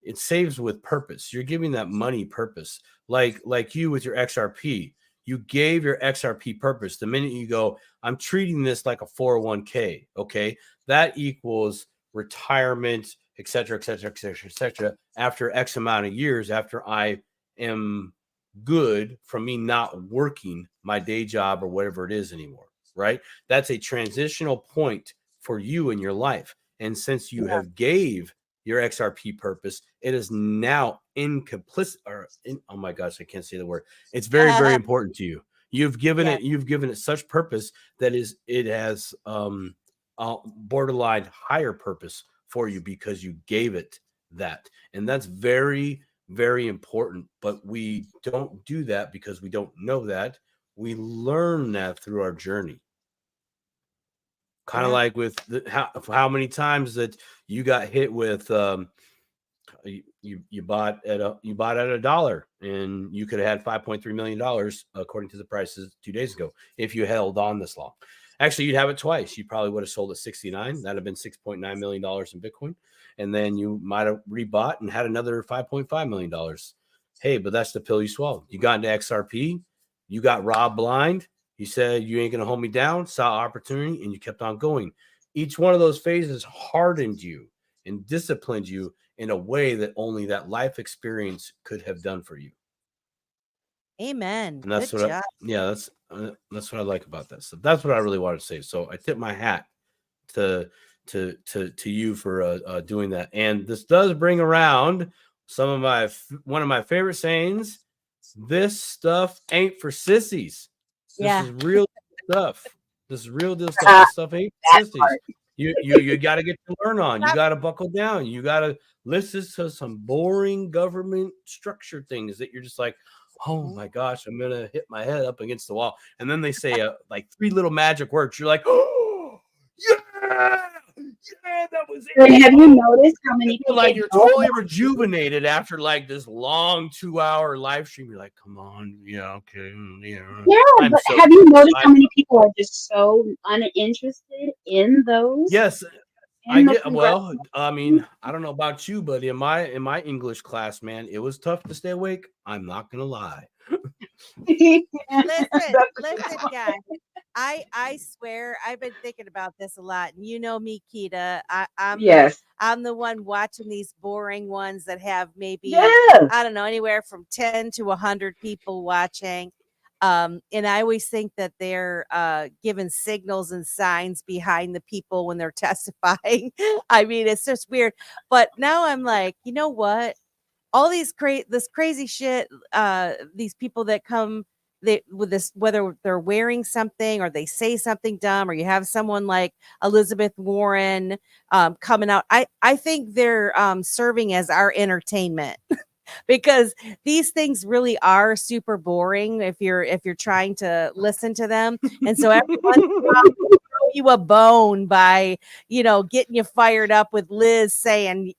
B: It saves with purpose. You're giving that money purpose. Like you with your XRP, you gave your XRP purpose. The minute you go, I'm treating this like a 401k, okay? That equals retirement, et cetera, et cetera, et cetera, et cetera, after X amount of years, after I am good from me not working my day job or whatever it is anymore, right? That's a transitional point for you in your life. And since you have gave your XRP purpose, it is now oh my gosh, I can't say the word. It's very, very important to you. You've given it such purpose that it has borderline higher purpose for you because you gave it that. And that's very, very important. But we don't do that because we don't know that. We learn that through our journey. Kind of like with how many times that you got hit with you bought at $1 and you could have had $5.3 million according to the prices 2 days ago if you held on this long. Actually, you'd have it twice. You probably would have sold at 69. That'd have been $6.9 million in Bitcoin. And then you might have rebought and had another $5.5 million. Hey, but that's the pill you swallowed. You got into XRP. You got robbed blind. You said you ain't going to hold me down, saw opportunity, and you kept on going. Each one of those phases hardened you and disciplined you in a way that only that life experience could have done for you.
A: Amen.
B: And that's
A: Good
B: what
A: job.
B: that's what I like about that stuff. That's what I really wanted to say. So I tip my hat to you for doing that. And this does bring around one of my favorite sayings. This stuff ain't for sissies. This is real stuff. This is real deal stuff. This stuff ain't for sissies. You got to get to learn on. You got to buckle down. You got to listen to some boring government structure things that you're just like, oh my gosh, I'm gonna hit my head up against the wall. And then they say like 3 little magic words. You're like, oh yeah, that was it.
C: Have you noticed how many people
B: like you're totally rejuvenated after like this long 2-hour live stream? You're like, come on, yeah, okay, yeah.
C: Yeah, but have you noticed how many people are just so uninterested in those?
B: Yes. I mean, I don't know about you, but in my English class, man, it was tough to stay awake. I'm not gonna lie.
A: Listen, guys. I swear I've been thinking about this a lot. And you know me, Keita. I'm the one watching these boring ones that have maybe I don't know, anywhere from 10 to 100 people watching. And I always think that they're giving signals and signs behind the people when they're testifying. I mean, it's just weird. But now I'm like, you know what? All these this crazy shit, these people that come with this, whether they're wearing something or they say something dumb, or you have someone like Elizabeth Warren coming out. I think they're serving as our entertainment. Because these things really are super boring if you're trying to listen to them. And so everyone throw you a bone by, getting you fired up with Liz saying,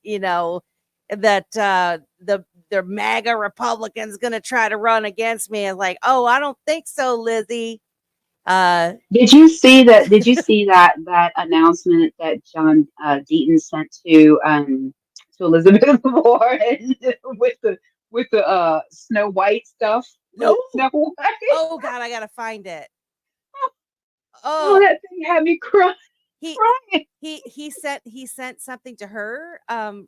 A: that the MAGA Republicans going to try to run against me. And like, oh, I don't think so, Lizzie.
C: Did you see that? Did you see that announcement that John Deaton sent to Elizabeth Warren with the Snow White stuff?
A: No.
C: Snow White.
A: Oh God, I gotta find it.
C: Oh, that thing had me crying.
A: He sent something to her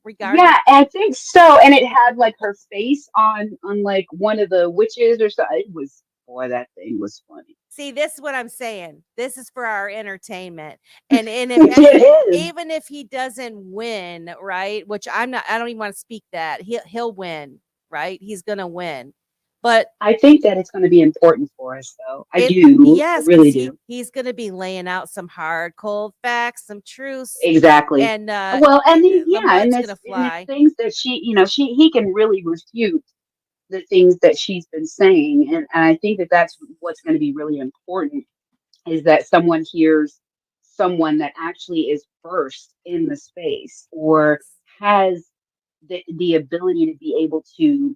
A: regarding.
C: Yeah, I think so. And it had like her face on like one of the witches or something. It was, boy, that thing was funny.
A: See, this is what I'm saying. This is for our entertainment. And if even if he doesn't win, right? Which I don't even want to speak that. He'll win, right? He's gonna win. But
C: I think that it's going to be important for us, though. I do.
A: Yes,
C: I really do.
A: He's going to be laying out some hard, cold facts, some truths.
C: Exactly.
A: And
C: well, and and
A: gonna fly.
C: Things that he can really refute the things that she's been saying, and I think that's what's going to be really important is that someone hears someone that actually is versed in the space or has the ability to be able to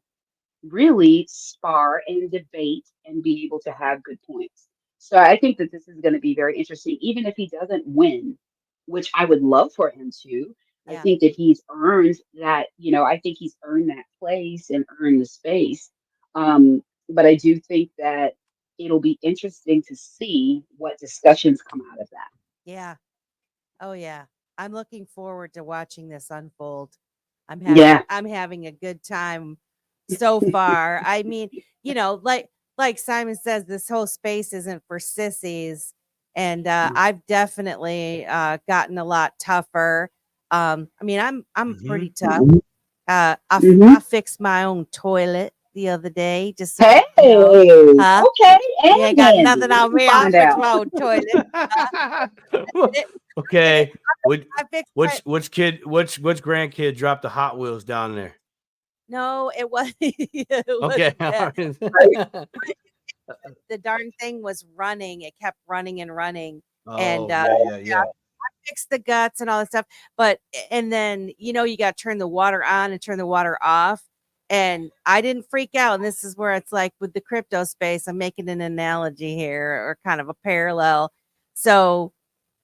C: really spar and debate and be able to have good points. So I think that this is going to be very interesting, even if he doesn't win, which I would love for him to. Yeah. I think that he's earned that, I think he's earned that place and earned the space. But I do think that it'll be interesting to see what discussions come out of that.
A: Yeah. Oh yeah. I'm looking forward to watching this unfold. I'm having a good time so far. I mean, like Simon says, this whole space isn't for sissies, and I've definitely gotten a lot tougher. I mean, I'm pretty tough. I fixed my own toilet the other day. Just
C: okay,
A: you
C: ain't
A: got nothing on me. I fixed my own toilet.
B: Okay, which grandkid dropped the Hot Wheels down there?
A: No, it was.
B: Okay.
A: The darn thing was running. It kept running and running.
B: Oh,
A: and
B: yeah.
A: I fixed the guts and all that stuff. And then, you got to turn the water on and turn the water off. And I didn't freak out. And this is where it's like with the crypto space, I'm making an analogy here or kind of a parallel. So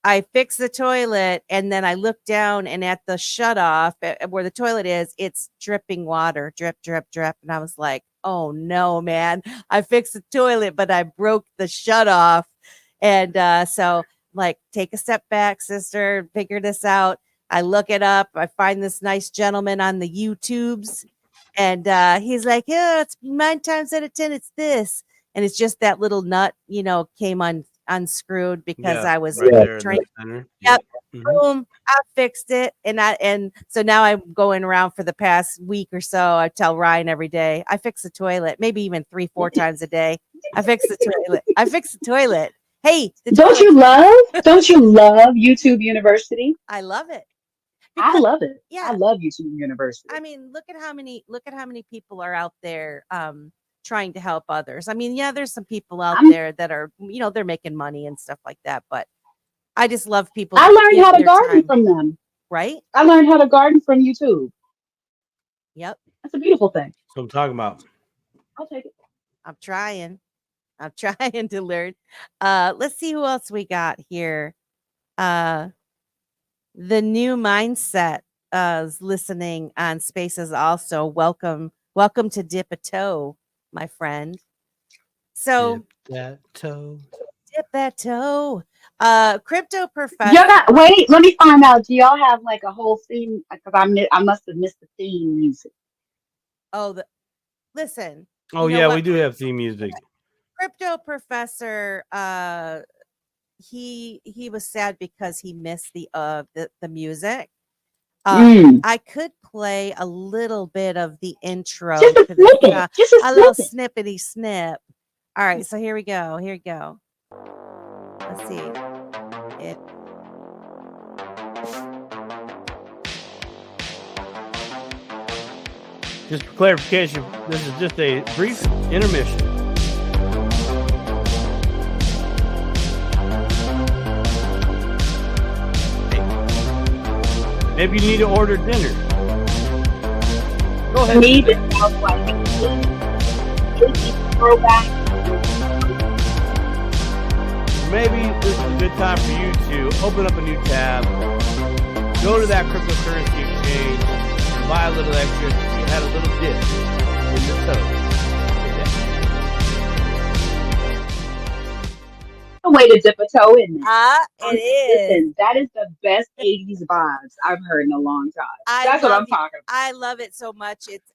A: I fixed the toilet and then I looked down and at the shut off where the toilet is, it's dripping water, drip, drip, drip. And I was like, oh no, man, I fixed the toilet, but I broke the shut off. And so like, take a step back, sister, figure this out. I look it up. I find this nice gentleman on the YouTubes and he's like, yeah, it's 9 times out of 10. It's this. And it's just that little nut, came unscrewed because I was trying. Yep. Boom. I fixed it. And so now I'm going around for the past week or so. I tell Ryan every day, I fix the toilet, maybe even 3-4 times a day. I fix the toilet. I fix the toilet. Hey, don't you love
C: YouTube University?
A: I love it.
C: I love it.
A: Yeah.
C: I love YouTube University.
A: I mean, look at how many people are out there trying to help others. I mean, yeah, there's some people out there that are, they're making money and stuff like that, but I just love people.
C: I learned how to garden from them.
A: Right?
C: I learned how to garden from YouTube.
A: Yep.
C: That's a beautiful thing.
B: That's what I'm talking about.
C: I'll take it.
A: I'm trying to learn. Let's see who else we got here. The new mindset is listening on Spaces also. Welcome to Dip a Toe, my friend. So
B: dip
A: that toe. Crypto professor.
C: Wait, let me find out. Do y'all have like a whole theme? Because I must have missed the theme music.
A: Listen.
B: Oh yeah, we do have theme music.
A: Crypto professor. He was sad because he missed the music. I could play a little bit of the intro.
C: Just a snippet.
A: A little snippety snip. All right, so here we go. Let's see.
B: Just for clarification, this is just a brief intermission. Maybe you need to order dinner. Go
C: To
B: ahead.
C: me, this sounds like an 80s throwback.
B: Maybe this is a good time for you to open up a new tab, go to that cryptocurrency exchange, and buy a little extra. You had a little dip in the toe.
C: A way to dip a toe in there.
A: It is.
C: Listen, that is the best 80s vibes I've heard in a long time.
A: I
C: That's what I'm
A: love it.
C: talking about.
A: I love it so much. It's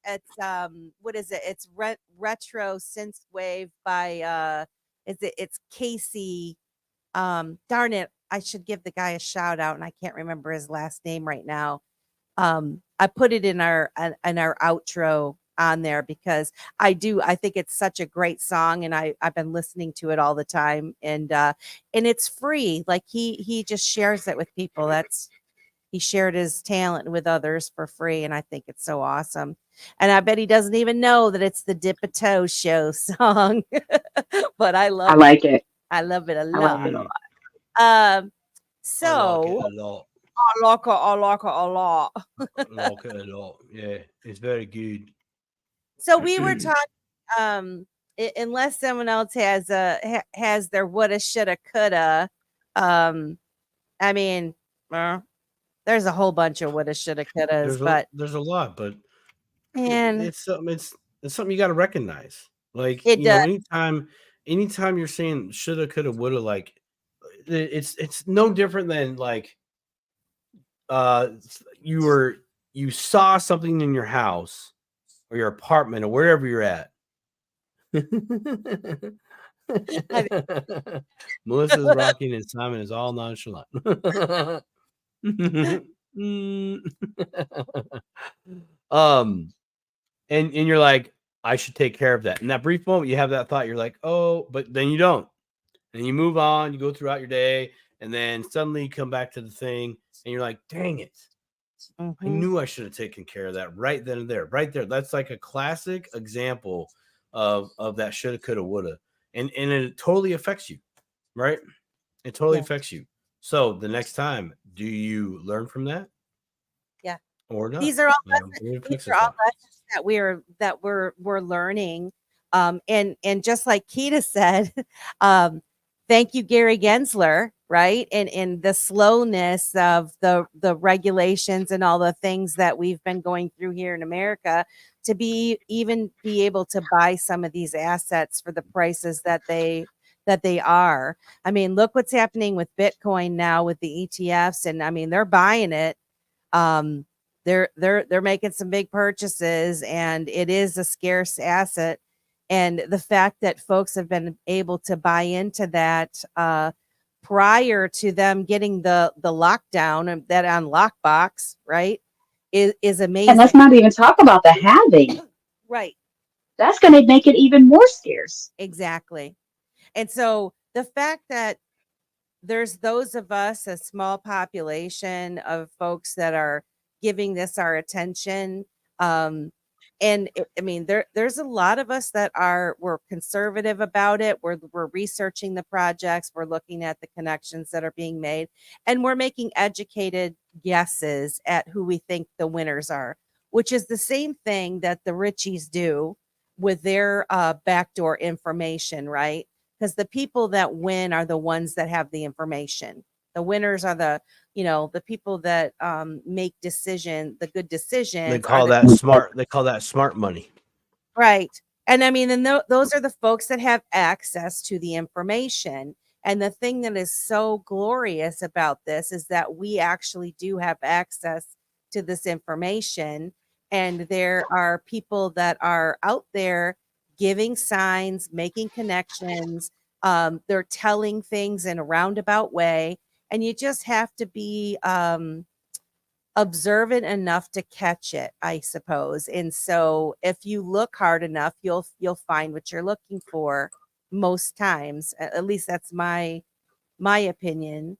A: what is it? It's retro synthwave by it's Casey. Darn it, I should give the guy a shout out, and I can't remember his last name right now. I put it in our outro on there because I think it's such a great song, and I've been listening to it all the time, and it's free. Like he just shares it with people. He shared his talent with others for free, and I think it's so awesome. And I bet he doesn't even know that it's the Dip a Toe Show song, but I love
C: I like it.
A: I love it a
C: I
A: lot.
C: like it a lot.
A: So
B: I like it a lot.
A: I like it a lot.
B: I like it a lot. Yeah, it's very good.
A: So we were talking, unless someone else has their woulda, shoulda, coulda. I mean, there's a whole bunch of woulda, shoulda, couldas, but
B: there's a lot, but
A: and
B: it's something you got to recognize. Like,
A: it
B: you know,
A: does.
B: anytime you're saying shoulda, coulda, woulda, like it's no different than like you saw something in your house or your apartment or wherever you're at. Melissa's rocking and Simon is all nonchalant. And you're like, I should take care of that. In that brief moment, you have that thought. You're like, oh, but then you don't. And you move on. You go throughout your day, and then suddenly you come back to the thing, and you're like, dang it. I knew I should have taken care of that right then and there. Right there. That's like a classic example of that shoulda, coulda, woulda. And it totally affects you, right? It totally affects you. So the next time, do you learn from that?
A: Yeah.
B: Or not?
A: These are all lessons that we're learning. And just like Keita said, thank you, Gary Gensler, right? And the slowness of the regulations and all the things that we've been going through here in America to be able to buy some of these assets for the prices that they are. I mean, look what's happening with Bitcoin now with the ETFs, and I mean they're buying it. They're making some big purchases, and it is a scarce asset. And the fact that folks have been able to buy into that prior to them getting the lockdown and that on lockbox, right, is amazing.
C: And let's not even talk about the halving.
A: Right.
C: That's going to make it even more scarce.
A: Exactly. And so the fact that there's those of us, a small population of folks that are giving this our attention. I mean, there's a lot of us that we're conservative about it. We're researching the projects. We're looking at the connections that are being made, and we're making educated guesses at who we think the winners are, which is the same thing that the Richies do with their backdoor information, right? Because the people that win are the ones that have the information. The winners are the people that make the good decisions.
B: They call that smart. They call that smart money.
A: Right. And I mean, and those are the folks that have access to the information. And the thing that is so glorious about this is that we actually do have access to this information. And there are people that are out there giving signs, making connections. They're telling things in a roundabout way. And you just have to be observant enough to catch it, I suppose. And so if you look hard enough, you'll find what you're looking for most times. At least that's my opinion.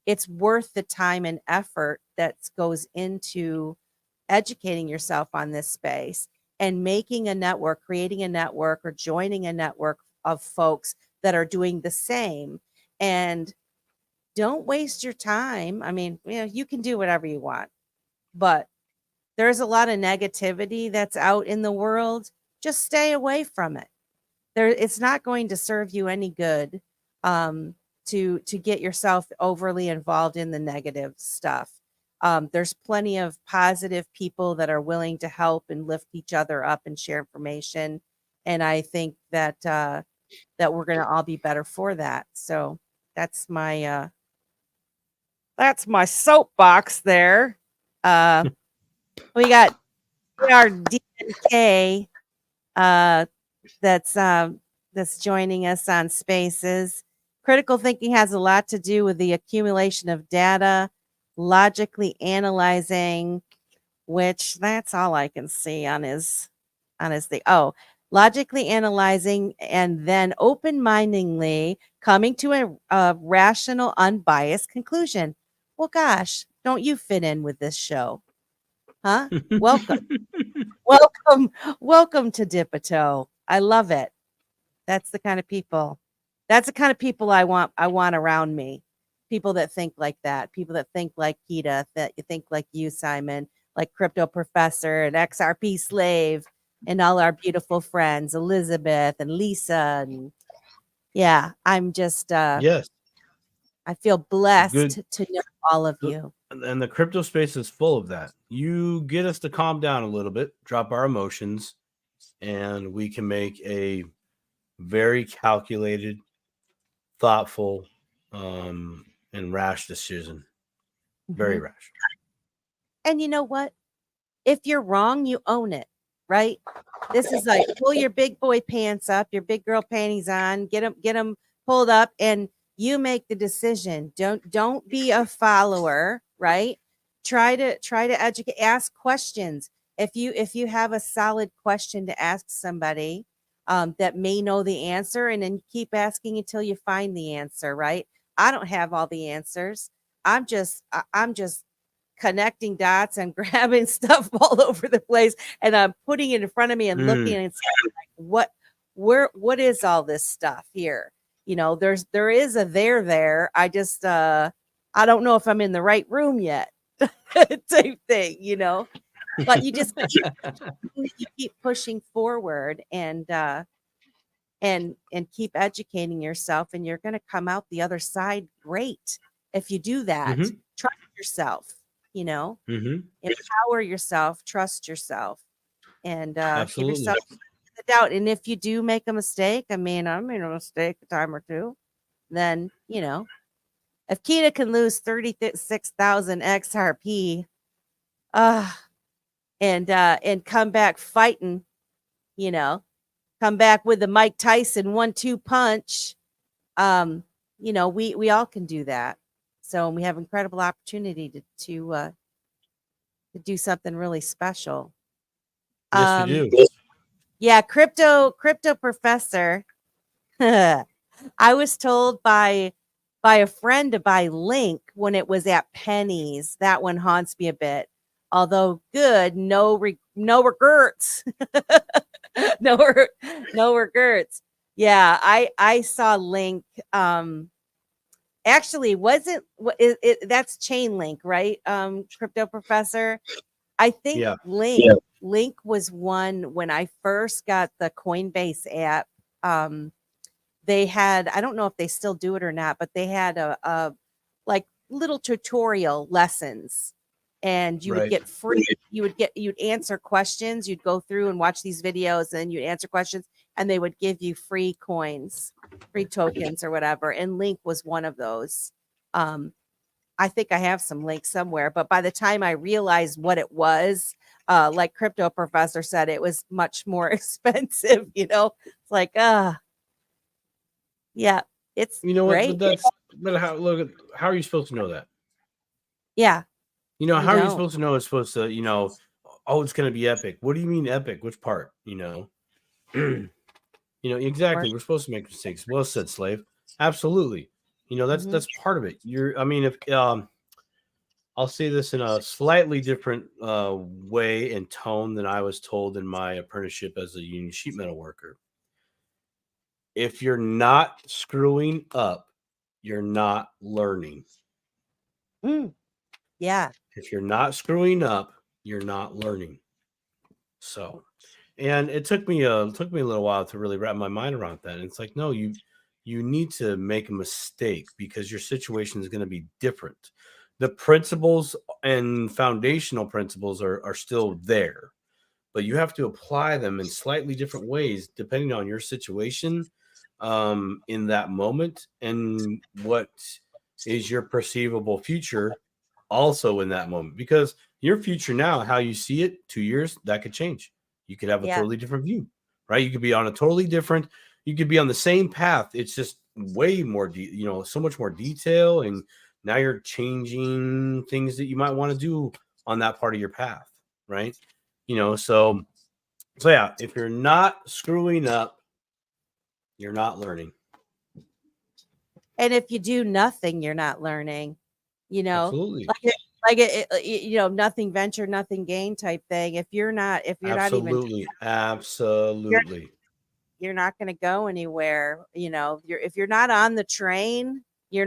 A: It's worth the time and effort that goes into educating yourself on this space and making a network, creating a network, or joining a network of folks that are doing the same. And don't waste your time. I mean, you can do whatever you want, but there's a lot of negativity that's out in the world. Just stay away from it. It's not going to serve you any good to get yourself overly involved in the negative stuff. There's plenty of positive people that are willing to help and lift each other up and share information, and I think that that we're going to all be better for that. So that's my soapbox there. We got our DNK that's joining us on Spaces. Critical thinking has a lot to do with the accumulation of data, logically analyzing, which that's all I can see on his thing. Oh, logically analyzing and then open-mindedly coming to a rational, unbiased conclusion. Well, gosh, don't you fit in with this show? Huh? Welcome. Welcome to Dipito. I love it. That's the kind of people. That's the kind of people I want around me. People that think like that. People that think like Keita, that you think like you, Simon, like Crypto Professor and XRP Slave, and all our beautiful friends, Elizabeth and Lisa. And yeah, I'm just
B: Yes,
A: I feel
B: good.
A: blessed to know all of you.
B: And the crypto space is full of that. You get us to calm down a little bit, drop our emotions, and we can make a very calculated, thoughtful, and rash decision. Very
A: Mhm.
B: rash.
A: And you know what? If you're wrong, you own it, right? This is like pull your big boy pants up, your big girl panties on, get them pulled up, and you make the decision. Don't be a follower, right? Try to educate, ask questions. If you have a solid question to ask somebody that may know the answer, and then keep asking until you find the answer, right? I don't have all the answers. I'm just connecting dots and grabbing stuff all over the place, and I'm putting it in front of me and looking and saying, like, what is all this stuff here? You know, there is a there. I just I don't know if I'm in the right room yet. Same thing, you know. But you just you keep pushing forward and keep educating yourself, and you're going to come out the other side great if you do that.
B: Mm-hmm.
A: Trust yourself, you know.
B: Mm-hmm.
A: Empower yourself, trust yourself, and give
B: Absolutely.
A: yourself the doubt. And if you do make a mistake, I made a mistake a time or two, then you know, if Keita can lose 36,000 XRP and come back fighting, you know, come back with the Mike Tyson 1-2 punch, you know, we all can do that. So we have incredible opportunity to do something really special.
B: Yes, we do.
A: Yeah, crypto professor. I was told by a friend to buy Link when it was at pennies. That one haunts me a bit. Although good, no regrets. no regrets. Yeah, I saw Link. Actually, wasn't that's Chain Link, right? Crypto professor. I think
B: Yeah.
A: Link was one when I first got the Coinbase app. They had, I don't know if they still do it or not, but they had a like little tutorial lessons, and you would
B: Right.
A: get free. You'd answer questions. You'd go through and watch these videos, and you'd answer questions, and they would give you free coins, free tokens, or whatever. And Link was one of those. I think I have some links somewhere, but by the time I realized what it was, like Crypto Professor said, it was much more expensive. You know, it's like, yeah, it's
B: You know what?
A: great.
B: But how are you supposed to know that?
A: Yeah,
B: You know,
A: you
B: how are you
A: don't.
B: supposed to know it's supposed to, oh, it's going to be epic. What do you mean epic? Which part? Exactly. We're supposed to make mistakes. Well said, Slave. Absolutely. That's part of it. If I'll say this in a slightly different way and tone than I was told in my apprenticeship as a union sheet metal worker. If you're not screwing up, you're not learning.
A: Yeah.
B: If you're not screwing up, you're not learning. So, and it took me a little while to really wrap my mind around that. And it's like, no, you need to make a mistake because your situation is going to be different. The principles and foundational principles are still there, but you have to apply them in slightly different ways depending on your situation in that moment and what is your perceivable future also in that moment, because your future now, how you see it 2 years, that could change. You could have a
A: Yeah.
B: totally different view, right? You could be on a totally different, you could be on the same path. It's just way more, so much more detail. And now you're changing things that you might want to do on that part of your path, right? So yeah, if you're not screwing up, you're not learning.
A: And if you do nothing, you're not learning,
B: Absolutely.
A: nothing venture, nothing gain type thing. If you're not
B: Absolutely. Absolutely.
A: you're not going to go anywhere. If you're not on the train, you're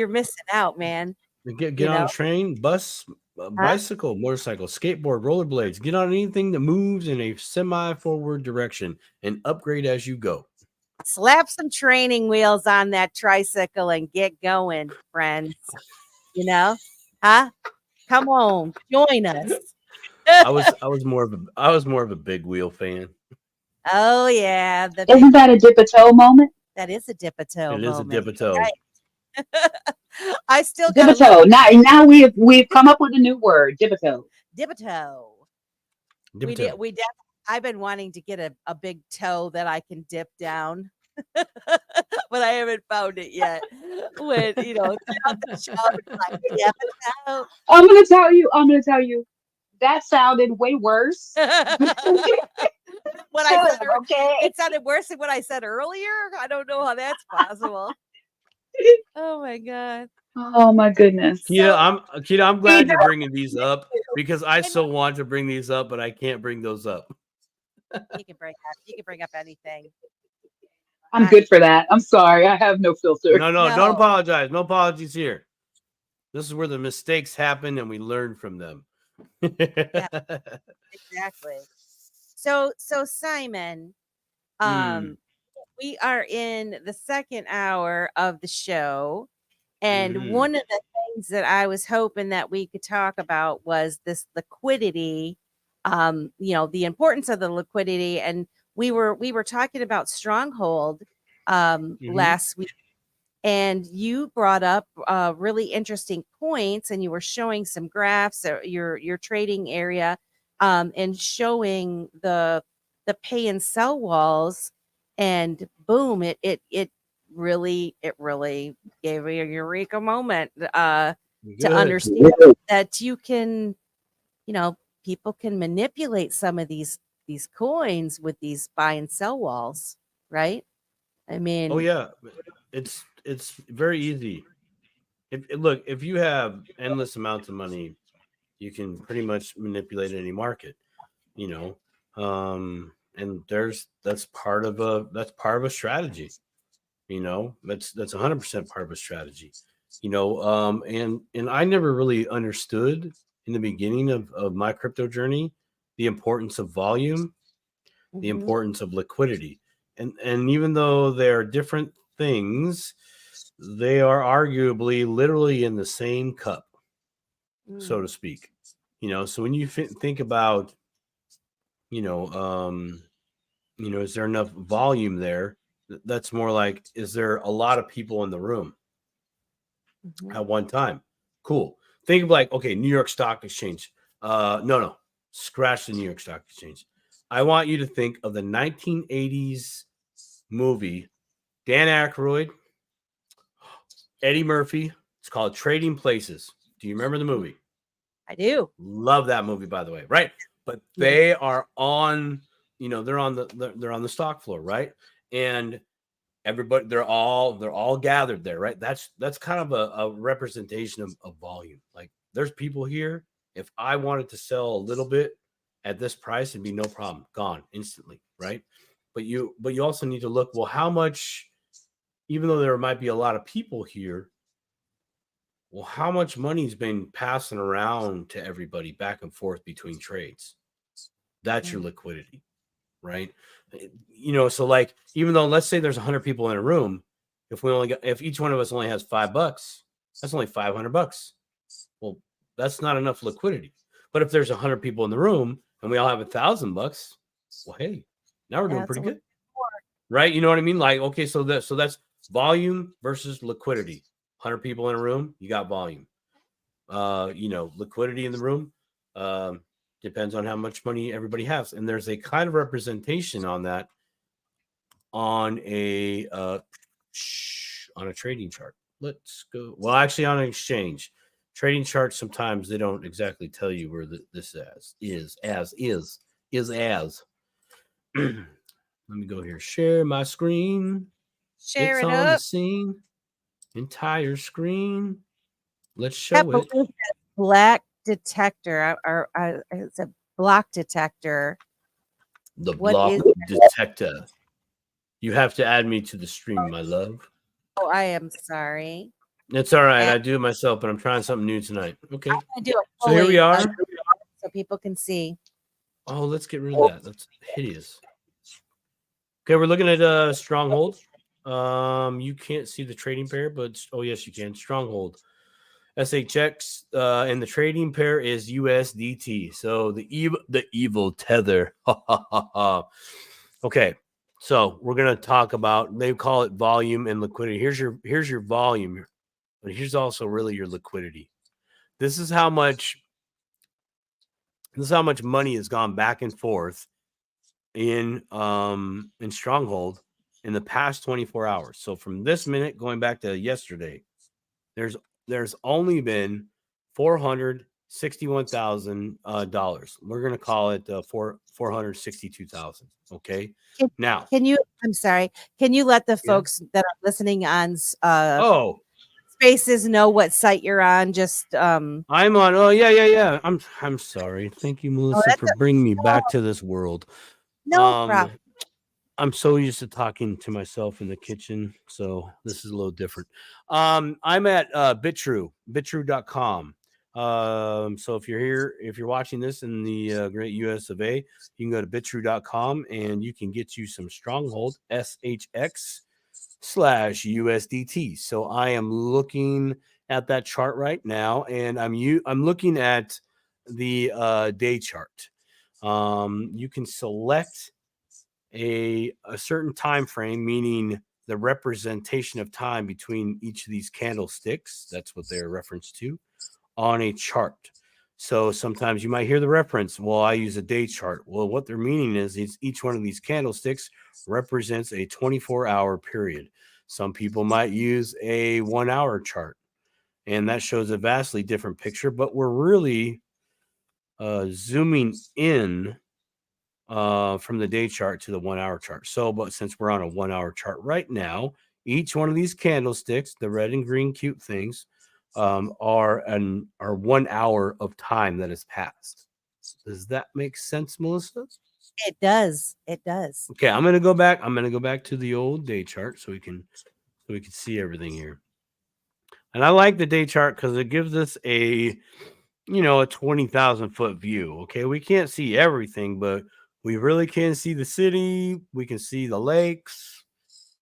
A: missing out, man.
B: Get on a train, bus, bicycle, motorcycle, skateboard, rollerblades. Get on anything that moves in a semi-forward direction and upgrade as you go.
A: Slap some training wheels on that tricycle and get going, friends. Huh? Come on, join us.
B: I was more of a big wheel fan.
A: Oh yeah,
C: isn't that a dip a toe moment?
A: That is a dip a toe.
B: It is a dip a toe.
A: Right. I still
C: dip a toe. Now we've come up with a new word, dip a toe.
A: Dip a toe.
B: Dip-a-toe.
A: I've been wanting to get a big toe that I can dip down, but I haven't found it yet. When get out the shower, like, yeah, toe.
C: I'm gonna tell you, that sounded way worse.
A: What I said,
C: okay.
A: It sounded worse than what I said earlier. I don't know how that's possible. Oh my god.
C: Oh my goodness.
B: Kita, I'm glad you're bringing these up because I so want to bring these up, but I can't bring those up.
A: You can bring up anything.
C: I'm good for that. I'm sorry. I have no filter.
B: No, don't apologize. No apologies here. This is where the mistakes happen and we learn from them.
A: Yeah, exactly. So Simon, we are in the second hour of the show. And one of the things that I was hoping that we could talk about was this liquidity, the importance of the liquidity. And we were talking about stronghold last week, and you brought up really interesting points, and you were showing some graphs or your trading area, and showing the pay and sell walls, and boom, it really gave me a eureka moment to understand that you can, people can manipulate some of these coins with these buy and sell walls, right? I mean,
B: oh yeah, it's very easy. If you have endless amounts of money, you can pretty much manipulate any market, and that's part of a strategy. That's 100% part of a strategy. And I never really understood in the beginning of my crypto journey the importance of volume, the importance of liquidity. And even though they're different things, they are arguably literally in the same cup, so to speak. So when you think about, is there enough volume there? That's more like, is there a lot of people in the room at one time? Cool. Think of like, okay, New York Stock Exchange. No, scratch the New York Stock Exchange. I want you to think of the 1980s movie, Dan Aykroyd, Eddie Murphy. It's called Trading Places. Do you remember the movie?
A: I do.
B: Love that movie, by the way, right? But they are on, they're on the stock floor, right? And everybody, they're all gathered there, right? That's kind of a representation of volume. Like, there's people here. If I wanted to sell a little bit at this price, it'd be no problem, gone instantly, right? But you also need to look, well, how much, even though there might be a lot of people here, Well, how much money's been passing around to everybody back and forth between trades? That's your liquidity, right? So like, even though let's say there's 100 people in a room, if each one of us only has $5, that's only $500. Well, that's not enough liquidity. But if there's 100 people in the room and we all have $1,000, well, hey, now we're doing pretty good, right? You know what I mean? Like, okay, so that's volume versus liquidity. 100 people in a room, you got volume. Liquidity in the room depends on how much money everybody has, and there's a kind of representation on that on a trading chart. Let's go. Well, actually, on an exchange trading chart, sometimes they don't exactly tell you where this is. Let me go here. Share my screen.
A: Share
B: it's
A: it
B: on the
A: up.
B: scene. Entire screen. Let's show it.
A: Black detector, or it's a block detector.
B: The block detector. You have to add me to the stream, my love.
A: Oh, I am sorry.
B: It's all right. I do it myself, but I'm trying something new tonight. Okay.
A: I'm gonna do it
B: so here we are.
A: So people can see.
B: Oh, let's get rid of that. That's hideous. Okay, we're looking at Stronghold. You can't see the trading pair, but oh yes, you can. Stronghold. SHX and the trading pair is USDT. So the evil tether. Okay. So we're gonna talk about, they call it volume and liquidity. Here's your volume, but here's also really your liquidity. This is how much money has gone back and forth in Stronghold in the past 24 hours. So from this minute going back to yesterday, there's only been $461,000. We're gonna call it $462,000. Okay.
A: I'm sorry. Can you let the folks that are listening on Spaces know what site you're on? Just
B: I'm on. Oh yeah. I'm sorry. Thank you, Melissa, for bringing me back to this world.
A: No problem.
B: I'm so used to talking to myself in the kitchen, so this is a little different. I'm at bitrue.com. So if you're watching this in the great US of A, you can go to bitrue.com and you can get you some Stronghold SHX/USDT. So I am looking at that chart right now, and I'm looking at the day chart. You can select a certain time frame, meaning the representation of time between each of these candlesticks. That's what they're referenced to on a chart. So sometimes you might hear the reference, well, I use a day chart. Well, what they're meaning is each one of these candlesticks represents a 24-hour period. Some people might use a 1-hour chart, and that shows a vastly different picture, but we're really zooming in from the day chart to the 1-hour chart. So, but since we're on a 1-hour chart right now, each one of these candlesticks, the red and green cute things, are 1 hour of time that has passed. Does that make sense, Melissa?
A: It does. It does.
B: Okay, I'm gonna go back. I'm gonna go back to the old day chart so we can see everything here. And I like the day chart because it gives us a 20,000 foot view. Okay, we can't see everything, but we really can see the city. We can see the lakes.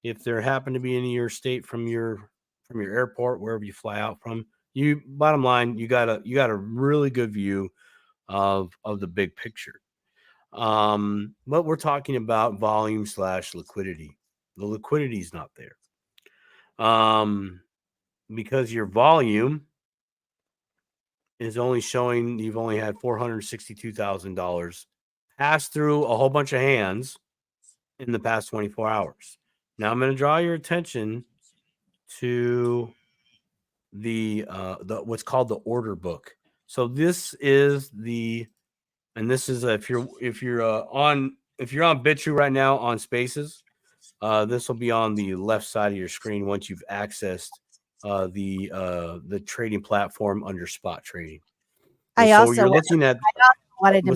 B: If there happen to be in your state from your airport, wherever you fly out from, bottom line, you got a really good view of the big picture. But we're talking about volume / liquidity. The liquidity is not there. Because your volume is only showing you've only had $462,000 pass through a whole bunch of hands in the past 24 hours. Now I'm going to draw your attention to the what's called the order book. So this is if you're on BitTrue right now on Spaces, this will be on the left side of your screen once you've accessed the trading platform under spot trading.
A: I also
B: wanted
A: to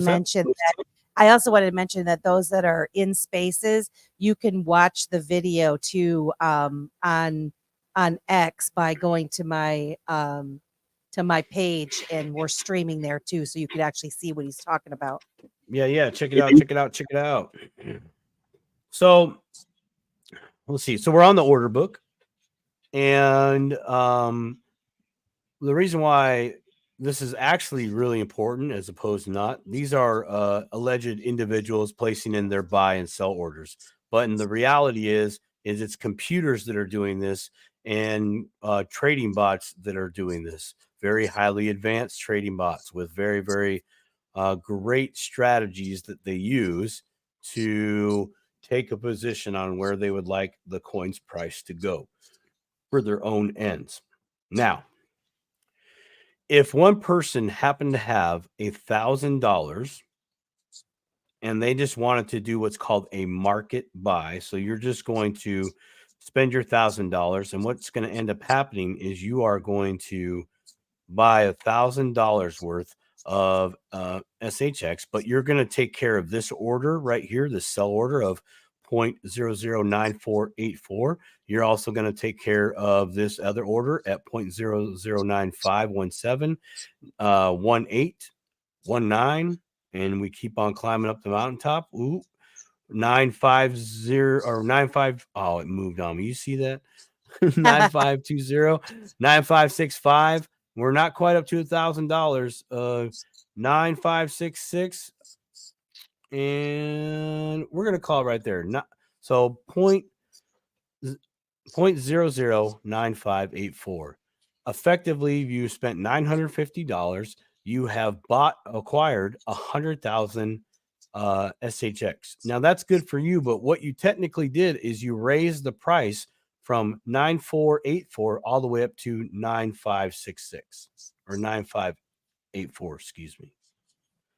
A: mention that those that are in Spaces, you can watch the video too on X by going to my my page, and we're streaming there too, so you could actually see what he's talking about.
B: Yeah. Check it out. So let's see. So we're on the order book, and the reason why this is actually really important as opposed to not, these are alleged individuals placing in their buy and sell orders. But in the reality is it's computers that are doing this, and trading bots that are doing this. Very highly advanced trading bots with very, very great strategies that they use to take a position on where they would like the coin's price to go for their own ends. Now, if one person happened to have $1,000 and they just wanted to do what's called a market buy, so you're just going to spend your $1,000, and what's going to end up happening is you are going to buy $1,000 worth of SHX, but you're going to take care of this order right here, the sell order of 0.009484. You're also going to take care of this other order at 0.009517, 1819, and we keep on climbing up the mountaintop. Ooh, 950 or 95. Oh, it moved on me. You see that? 9520, 9565. We're not quite up to $1,000. 9566, and we're gonna call it right there. Not so 0.009584. Effectively, you spent $950. You have acquired 100,000 SHX. Now that's good for you, but what you technically did is you raised the price from 9484 all the way up to 9566 or 9584, excuse me.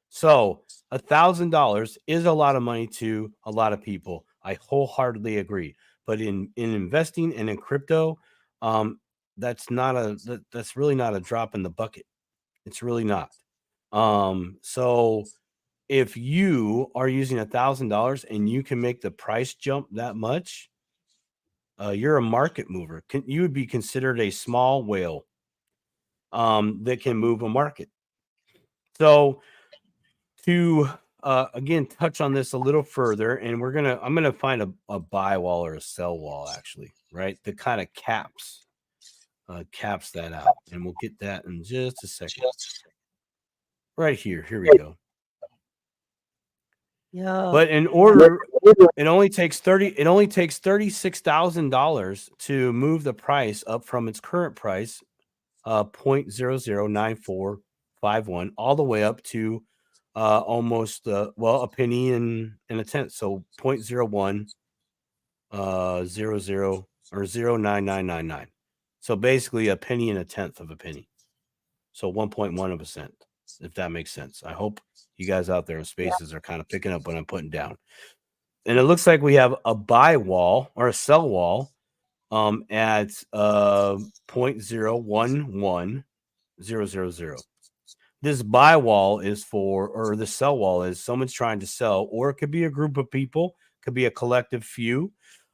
B: So $1,000 is a lot of money to a lot of people. I wholeheartedly agree. But in investing and in crypto, that's really not a drop in the bucket. It's really not. So if you are using $1,000 and you can make the price jump that much, you're a market mover. You would be considered a small whale that can move a market. So to again touch on this a little further, and I'm gonna find a buy wall or a sell wall actually, right? That kind of caps that out, and we'll get that in just a second. Right here we go.
A: Yeah.
B: But in order, it only takes $36,000 to move the price up from its current price, 0.009451, all the way up to almost a penny and a tenth. So 0.0100 or 0.9999. So basically a penny and a tenth of a penny. So 1.1 of a cent, if that makes sense. I hope you guys out there in spaces are kind of picking up what I'm putting down. And it looks like we have a buy wall or a sell wall at 0.011000. This buy wall is or the sell wall is someone's trying to sell, or it could be a group of people, could be a collective few.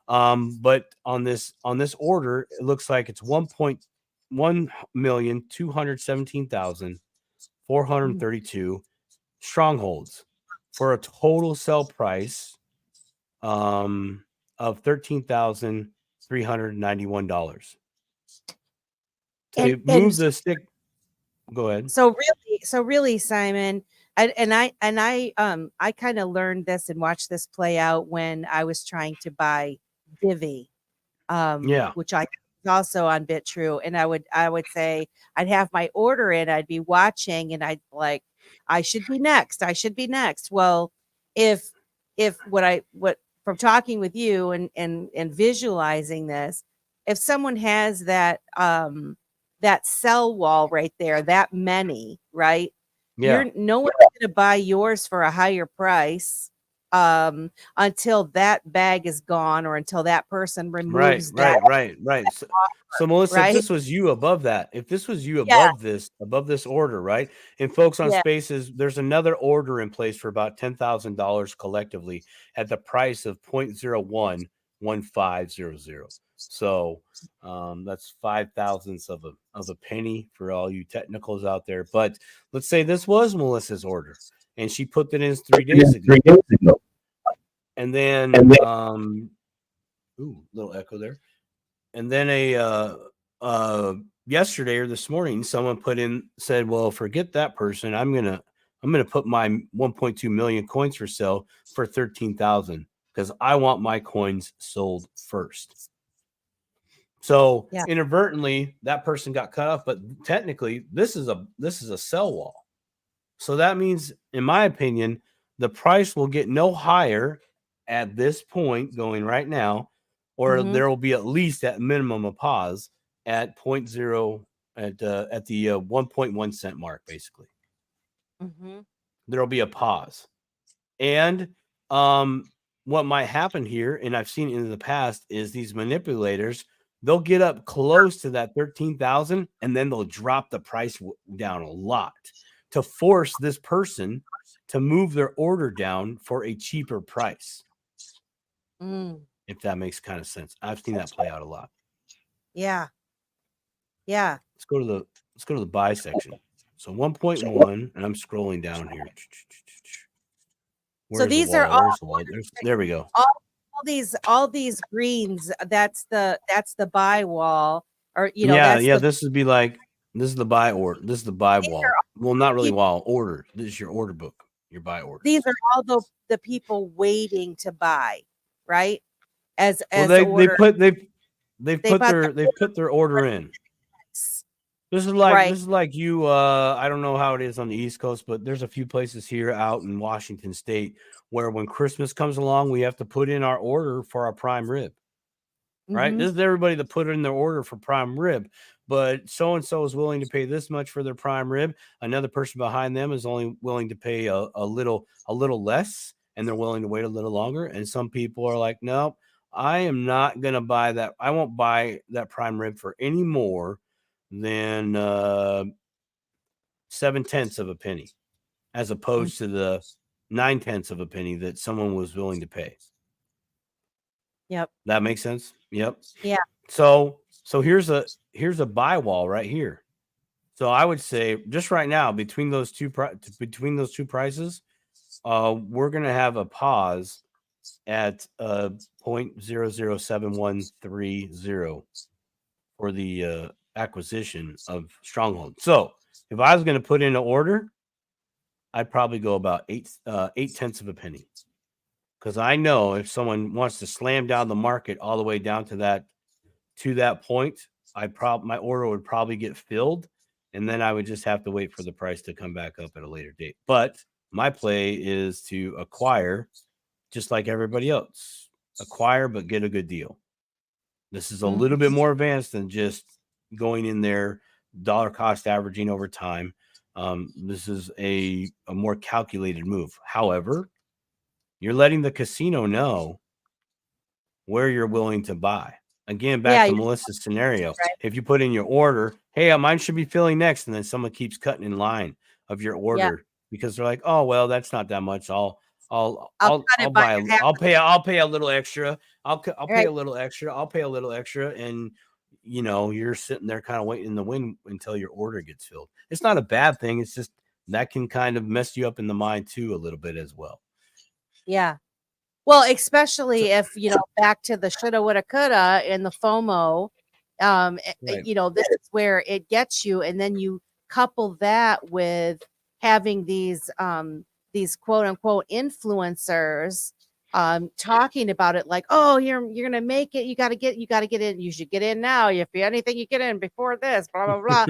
B: But on this order, it looks like it's 1,217,432 strongholds for a total sell price of $13,391. To move the stick, go ahead.
A: So really, Simon, I kind of learned this and watched this play out when I was trying to buy Divi, which I was also on BitTrue, and I would say I'd have my order in, I'd be watching, and I'd like, I should be next. Well, if from talking with you and visualizing this, if someone has that sell wall right there, that many, right?
B: Yeah.
A: No one's going to buy yours for a higher price until that bag is gone or until that person removes that.
B: Right. So Melissa,
A: right?
B: if this was you above that, above this order, right? And folks on Spaces, there's another order in place for about $10,000 collectively at the price of 0.01 0.1500. So that's 5/1000ths of a penny for all you technicals out there. But let's say this was Melissa's order and she put it in 3 days ago. And then little echo there. And then yesterday or this morning, someone said, well, forget that person. I'm gonna put my 1.2 million coins for sale for 13,000 because I want my coins sold first. So inadvertently, that person got cut off, but technically, this is a sell wall. So that means, in my opinion, the price will get no higher at this point going right now, or there will be at least at minimum a pause at 0.0 at the 1.1 cent mark, basically. There will be a pause. And what might happen here, and I've seen in the past, is these manipulators, they'll get up close to that 13,000 and then they'll drop the price down a lot to force this person to move their order down for a cheaper price. If that makes kind of sense. I've seen that play out a lot.
A: Yeah.
B: Let's go to the buy section. So 1.1, and I'm scrolling down here.
A: So these are all,
B: there we go.
A: All these greens, that's the buy wall, or
B: this would be like, this is the buy order. This is the buy wall. Well, not really wall, order. This is your order book, your buy order.
A: These are all the people waiting to buy, right? They've
B: put their order in. This is like you. I don't know how it is on the East Coast, but there's a few places here out in Washington State where when Christmas comes along, we have to put in our order for our prime rib. Right? This is everybody that put in their order for prime rib, but so and so is willing to pay this much for their prime rib. Another person behind them is only willing to pay a little less, and they're willing to wait a little longer. And some people are like, no, I am not going to buy that. I won't buy that prime rib for any more than 7/10 of a penny, as opposed to the 9/10 of a penny that someone was willing to pay.
A: Yep.
B: That makes sense. Yep.
A: Yeah.
B: So here's a buy wall right here. So I would say just right now between those two prices, we're gonna have a pause at 0.007130 for the acquisition of Stronghold. So if I was going to put in an order, I'd probably go about 8/10 of a penny, because I know if someone wants to slam down the market all the way down to that point, my order would probably get filled, and then I would just have to wait for the price to come back up at a later date. But my play is to acquire, just like everybody else, acquire but get a good deal. This is a little bit more advanced than just going in there, dollar cost averaging over time. This is a more calculated move. However, you're letting the casino know where you're willing to buy. Again, back to Melissa's scenario. Right. If you put in your order, hey, mine should be filling next, and then someone keeps cutting in line of your order because they're like, oh, well, that's not that much. I'll pay a little extra. I'll pay a little extra. I'll pay a little extra. And you're sitting there kind of waiting in the wind until your order gets filled. It's not a bad thing. It's just that can kind of mess you up in the mind too a little bit as well.
A: Yeah. Well, especially if, back to the shoulda, woulda, coulda and the FOMO, this is where it gets you. And then you couple that with having these quote unquote influencers talking about it like, oh, you're going to make it. You got to get in. You should get in now. If you anything you get in before this, blah, blah, blah.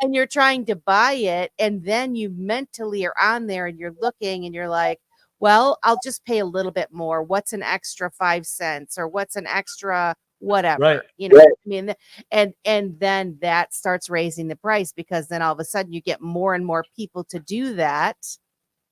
A: and you're trying to buy it. And then you mentally are on there and you're looking and you're like, well, I'll just pay a little bit more. What's an extra 5 cents or what's an extra whatever,
B: right.
A: I mean, and then that starts raising the price, because then all of a sudden you get more and more people to do that,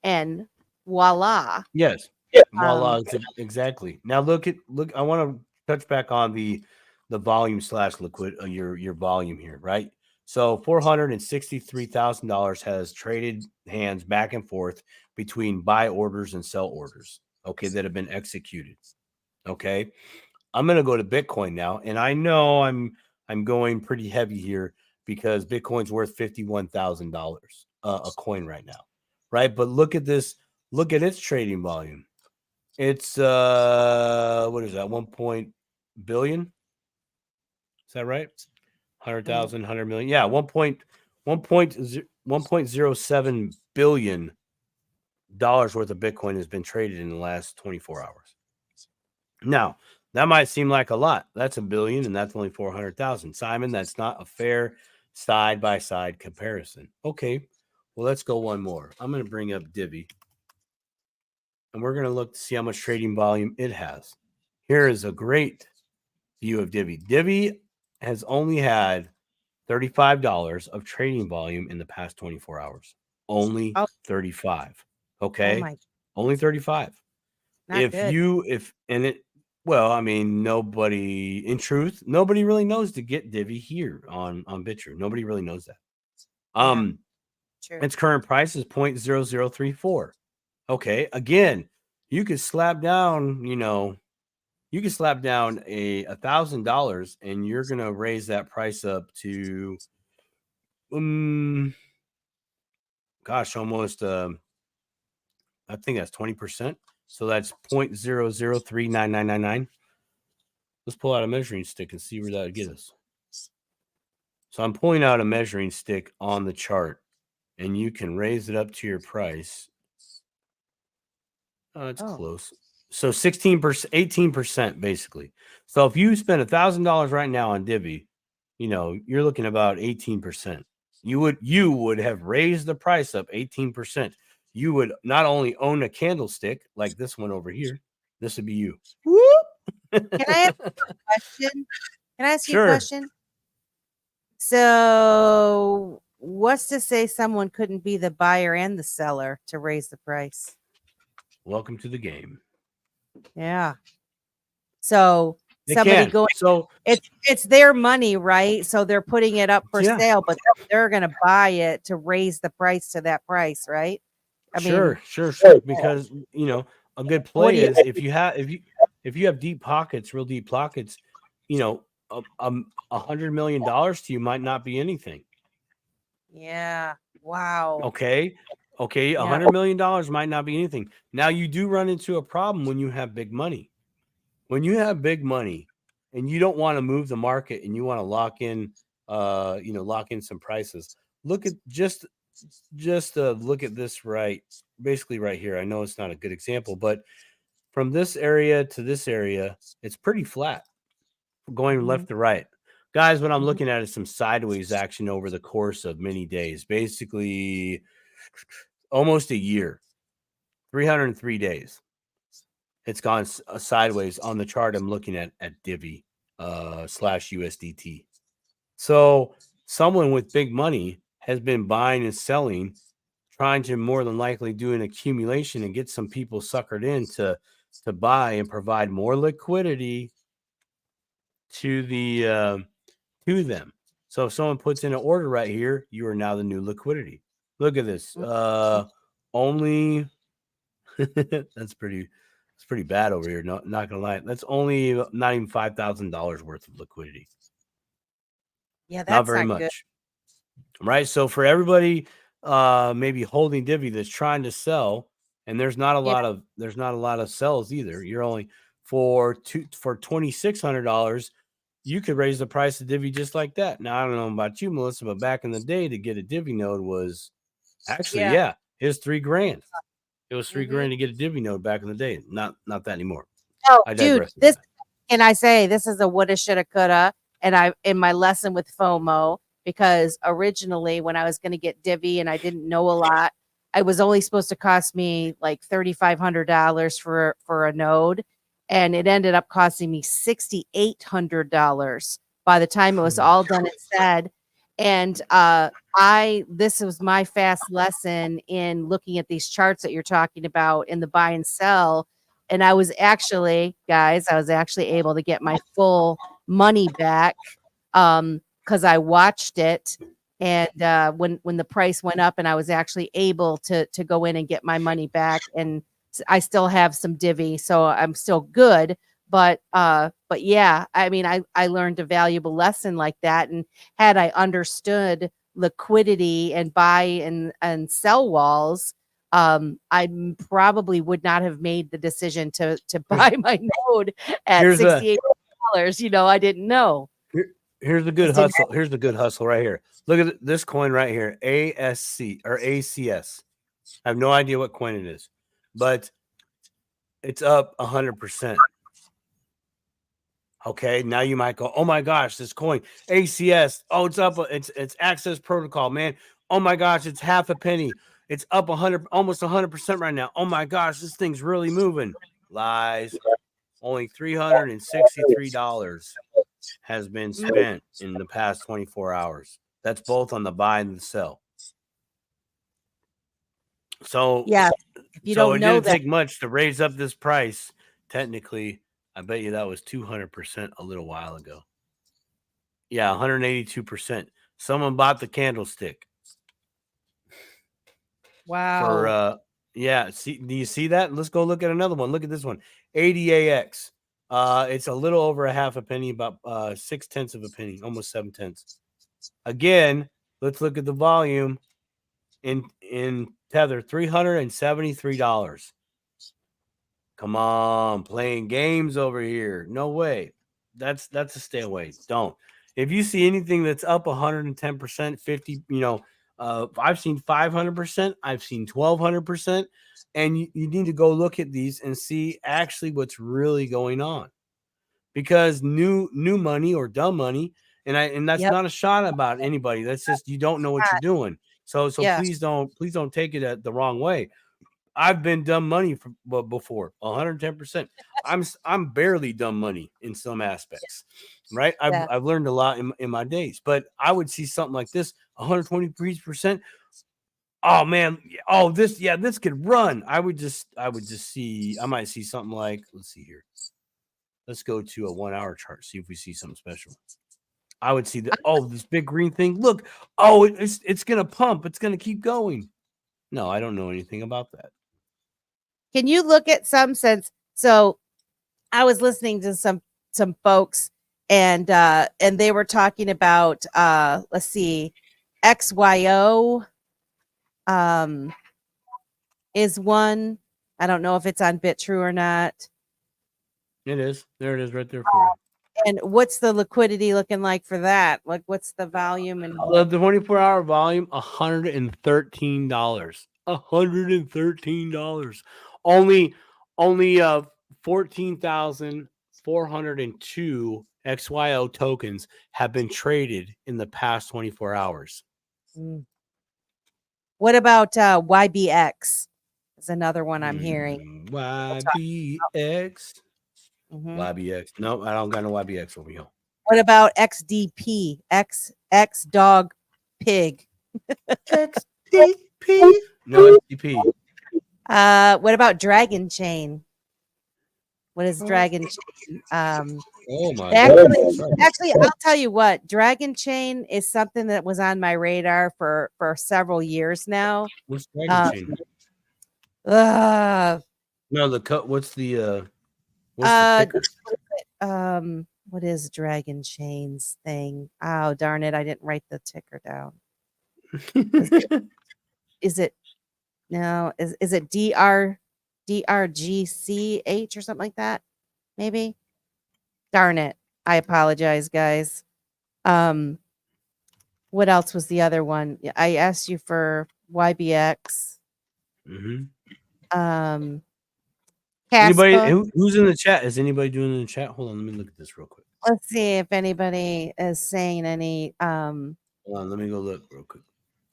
A: and voila.
B: Yes. Voila. Exactly. Now look, I want to touch back on the volume / liquid, your volume here, right? So $463,000 has traded hands back and forth between buy orders and sell orders, okay, that have been executed. Okay. I'm going to go to Bitcoin now. And I know I'm going pretty heavy here because Bitcoin's worth $51,000 a coin right now. Right. But look at this. Look at its trading volume. It's what is that? 1 billion? Is that right? 100,000, 100 million. Yeah, 1.07 billion dollars worth of Bitcoin has been traded in the last 24 hours. Now, that might seem like a lot. That's a billion, and that's only 400,000. Simon, that's not a fair side-by-side comparison. Okay, well, let's go one more. I'm going to bring up Divi, and we're going to look to see how much trading volume it has. Here is a great view of Divi. Divi has only had $35 of trading volume in the past 24 hours. Only 35. Okay. Only 35. Well, I mean, nobody really knows to get Divi here on BitTrue. Nobody really knows that. Its current price is 0.0034. Okay. Again, you could slap down, $1,000 and you're going to raise that price up to, almost, I think that's 20%. So that's 0.00399999. Let's pull out a measuring stick and see where that would get us. So I'm pulling out a measuring stick on the chart and you can raise it up to your price. It's close. So 16%, 18% basically. So if you spend $1,000 right now on Divi, you're looking about 18%. You would have raised the price up 18%. You would not only own a candlestick like this one over here. This would be you.
A: Can I ask you a question? Can I ask you a question? So what's to say someone couldn't be the buyer and the seller to raise the price?
B: Welcome to the game.
A: Yeah. So somebody going, so it's their money, right? So they're putting it up for sale, but they're going to buy it to raise the price to that price, right? I mean,
B: sure. Because a good play is if you have deep pockets, real deep pockets, $100 million to you might not be anything.
A: Yeah. Wow.
B: Okay. $100 million might not be anything. Now you do run into a problem when you have big money. When you have big money and you don't want to move the market and you want to lock in some prices, look at just look at this basically right here. I know it's not a good example, but from this area to this area, it's pretty flat going left to right. Guys, what I'm looking at is some sideways action over the course of many days, basically almost a year, 303 days. It's gone sideways on the chart I'm looking at Divi /USDT. So someone with big money has been buying and selling, trying to more than likely do an accumulation and get some people suckered in to buy and provide more liquidity to them. So if someone puts in an order right here, you are now the new liquidity. Look at this. Only that's pretty bad over here. Not gonna lie. That's only not even $5,000 worth of liquidity.
A: Yeah, that's
B: not very much. Good. Right. So for everybody maybe holding Divi that's trying to sell, and there's not a lot of sells either. You're only for $2,600, you could raise the price of Divi just like that. Now I don't know about you, Melissa, but back in the day to get a Divi node was actually it was $3,000. It was $3,000 to get a Divi node back in the day. Not that anymore.
A: Oh, dude, this can I say this is a woulda, shoulda, coulda, and I in my lesson with FOMO, because originally when I was going to get Divi and I didn't know a lot, I was only supposed to cost me like $3,500 for a node, and it ended up costing me $6,800 by the time it was all done and said. And this was my fast lesson in looking at these charts that you're talking about in the buy and sell. And I was actually able to get my full money back because I watched it. And when the price went up, and I was actually able to go in and get my money back. And I still have some Divi, so I'm still good. But yeah, I mean, I learned a valuable lesson like that. And had I understood liquidity and buy and sell walls, I probably would not have made the decision to buy my node at
B: Here's a
A: $68. I didn't know.
B: here's the good hustle. Here's the good hustle right here. Look at this coin right here, ASC or ACS. I have no idea what coin it is, but it's up 100%. Okay, now you might go, oh my gosh, this coin ACS. Oh, it's up. It's Access Protocol, man. Oh my gosh, it's half a penny. It's up 100, almost 100% right now. Oh my gosh, this thing's really moving. Lies. Only $363 has been spent in the past 24 hours. That's both on the buy and the sell. So
A: yeah, if you
B: so
A: don't
B: it
A: know
B: didn't
A: that,
B: take much to raise up this price. Technically, I bet you that was 200% a little while ago. Yeah, 182%. Someone bought the candlestick.
A: wow.
B: For yeah, see, do you see that? Let's go look at another one. Look at this one. ADAX. It's a little over a half a penny, about 0.6 of a penny, almost 0.7. Again, let's look at the volume in Tether, $373. Come on, playing games over here. No way. That's a stay away. Don't. If you see anything that's up 110%, 50, I've seen 500%, I've seen 1200%, and you need to go look at these and see actually what's really going on. Because new money or dumb money, and that's
A: Yep.
B: not a shot about anybody. That's just you don't know what you're doing. So
A: Yeah.
B: please don't take it the wrong way. I've been dumb money before, 110%. I'm barely dumb money in some aspects, right?
A: Yeah.
B: I've learned a lot in my days, but I would see something like this, 123%. Oh man, this could run. I might see something like, let's see here. Let's go to a 1 hour chart, see if we see something special. I would see this big green thing. Look, it's gonna pump, it's gonna keep going. No, I don't know anything about that.
A: Can you look at some sense? So I was listening to some folks and they were talking about let's see, XYO is one. I don't know if it's on BitTrue or not.
B: It is. There it is right there for you.
A: And what's the liquidity looking like for that? Like, what's the volume? And
B: the 24-hour volume, $113. $113. Only 14,402 XYO tokens have been traded in the past 24 hours.
A: What about YBX? Is another one I'm hearing.
B: YBX.
A: Mm-hmm.
B: YBX. No, I don't got no YBX over here.
A: What about XDP? X dog pig.
B: XDP. No XDP.
A: What about Dragon Chain? What is Dragon Chain?
B: Oh my
A: actually, I'll tell you what. Dragon Chain is something that was on my radar for several years now.
B: What's Dragon Chain?
A: No,
B: the cut. What's the ticker?
A: What is Dragon Chain's thing? Oh, darn it. I didn't write the ticker down. Is it DRGCH or something like that? Maybe. Darn it. I apologize, guys. What else was the other one? I asked you for YBX.
B: Anybody who's in the chat? Is anybody doing in the chat? Hold on, let me look at this real quick.
A: Let's see if anybody is saying any.
B: Hold on, let me go look real quick.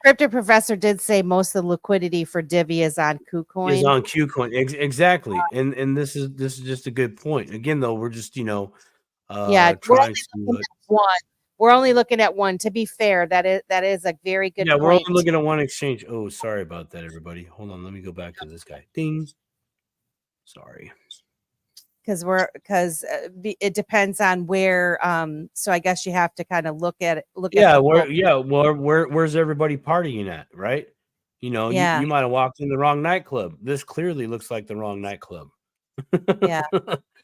A: Crypto Professor did say most of the liquidity for Divi is on KuCoin.
B: Is on KuCoin, exactly. And this is just a good point. Again, though, we're just trying to
A: one. We're only looking at one. To be fair, that is a very good point.
B: We're only looking at one exchange. Oh, sorry about that, everybody. Hold on, let me go back to this guy. Ding. Sorry.
A: Because it depends on where. So I guess you have to kind of look at it.
B: Where's everybody partying at, right? You might have walked in the wrong nightclub. This clearly looks like the wrong nightclub.
A: Yeah.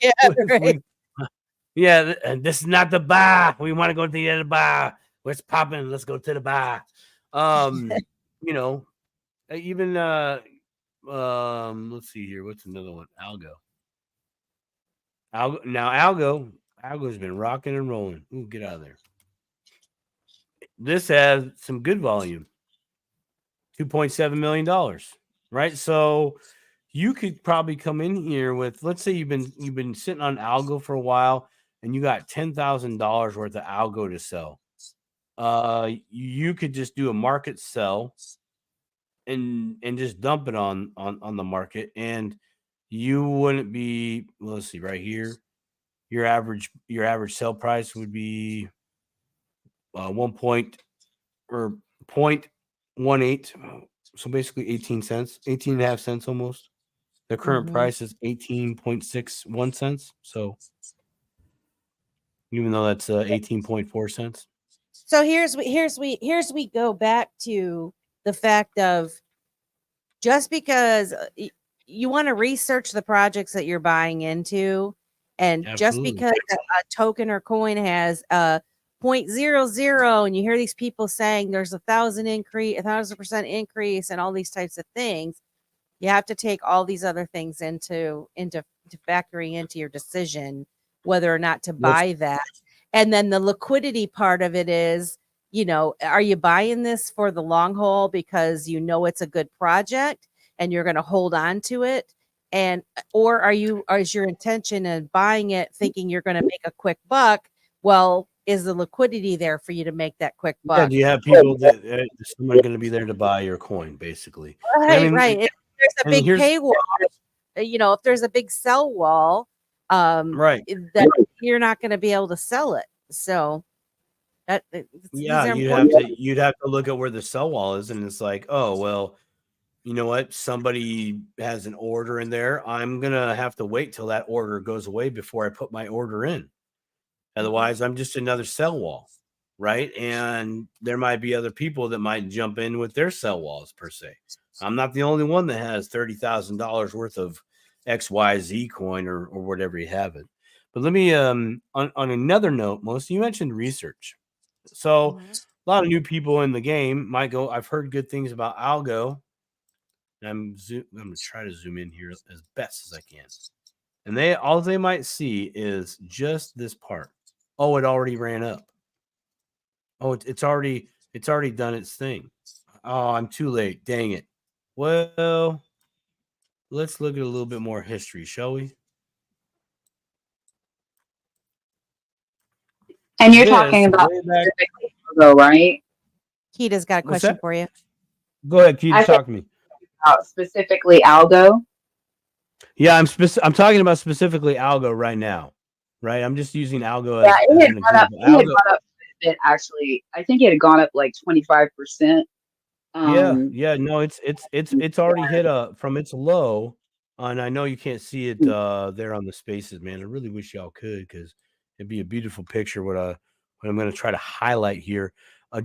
A: Yeah, right.
B: Yeah, and this is not the bar. We want to go to the other bar. What's popping? Let's go to the bar. You know, even let's see here. What's another one? Algo's been rocking and rolling. Ooh, get out of there. This has some good volume. $2.7 million. Right? So you could probably come in here with, let's say you've been sitting on algo for a while and you got $10,000 worth of algo to sell. You could just do a market sell and just dump it on the market, and you wouldn't be, well, let's see right here. Your average sell price would be 1 point or 0.18, so basically 18 cents, 18 and a half cents almost. The current price is 18.61 cents. So even though that's 18.4 cents.
A: So here's we go back to the fact of, just because you want to research the projects that you're buying into, and just
B: Absolutely.
A: because a token or coin has 0.00, and you hear these people saying there's 1,000% increase and all these types of things, you have to take all these other things into factoring into your decision whether or not to buy that. And then the liquidity part of it is, are you buying this for the long haul because it's a good project and you're going to hold on to it? Or is your intention in buying it thinking you're going to make a quick buck? Well, is the liquidity there for you to make that quick buck?
B: Yeah, do you have people that is someone going to be there to buy your coin, basically?
A: Right, right. If there's a big paywall, if there's a big sell wall,
B: right,
A: that you're not going to be able to sell it. So
B: yeah, you'd have to look at where the sell wall is, and it's like, oh well, you know what? Somebody has an order in there. I'm gonna have to wait till that order goes away before I put my order in. Otherwise, I'm just another sell wall, right? And there might be other people that might jump in with their sell walls per se. I'm not the only one that has $30,000 worth of XYZ coin or whatever you have it. But let me on another note, Melissa, you mentioned research. So a lot of new people in the game might go, I've heard good things about algo. I'm going to try to zoom in here as best as I can. And all they might see is just this part. Oh, it already ran up. Oh, it's already done its thing. Oh, I'm too late. Dang it. Well, let's look at a little bit more history, shall we?
C: And you're talking about specifically algo, right?
A: Keita's got a question for you.
B: Go ahead, Keita, talk to me.
C: Specifically algo.
B: Yeah, I'm talking about specifically algo right now. Right, I'm just using algo as an example.
C: It had gone up a bit, actually. I think it had gone up like 25%.
B: Yeah, no, it's already hit from its low, and I know you can't see it there on the spaces, man. I really wish y'all could, because it'd be a beautiful picture. What I'm going to try to highlight here,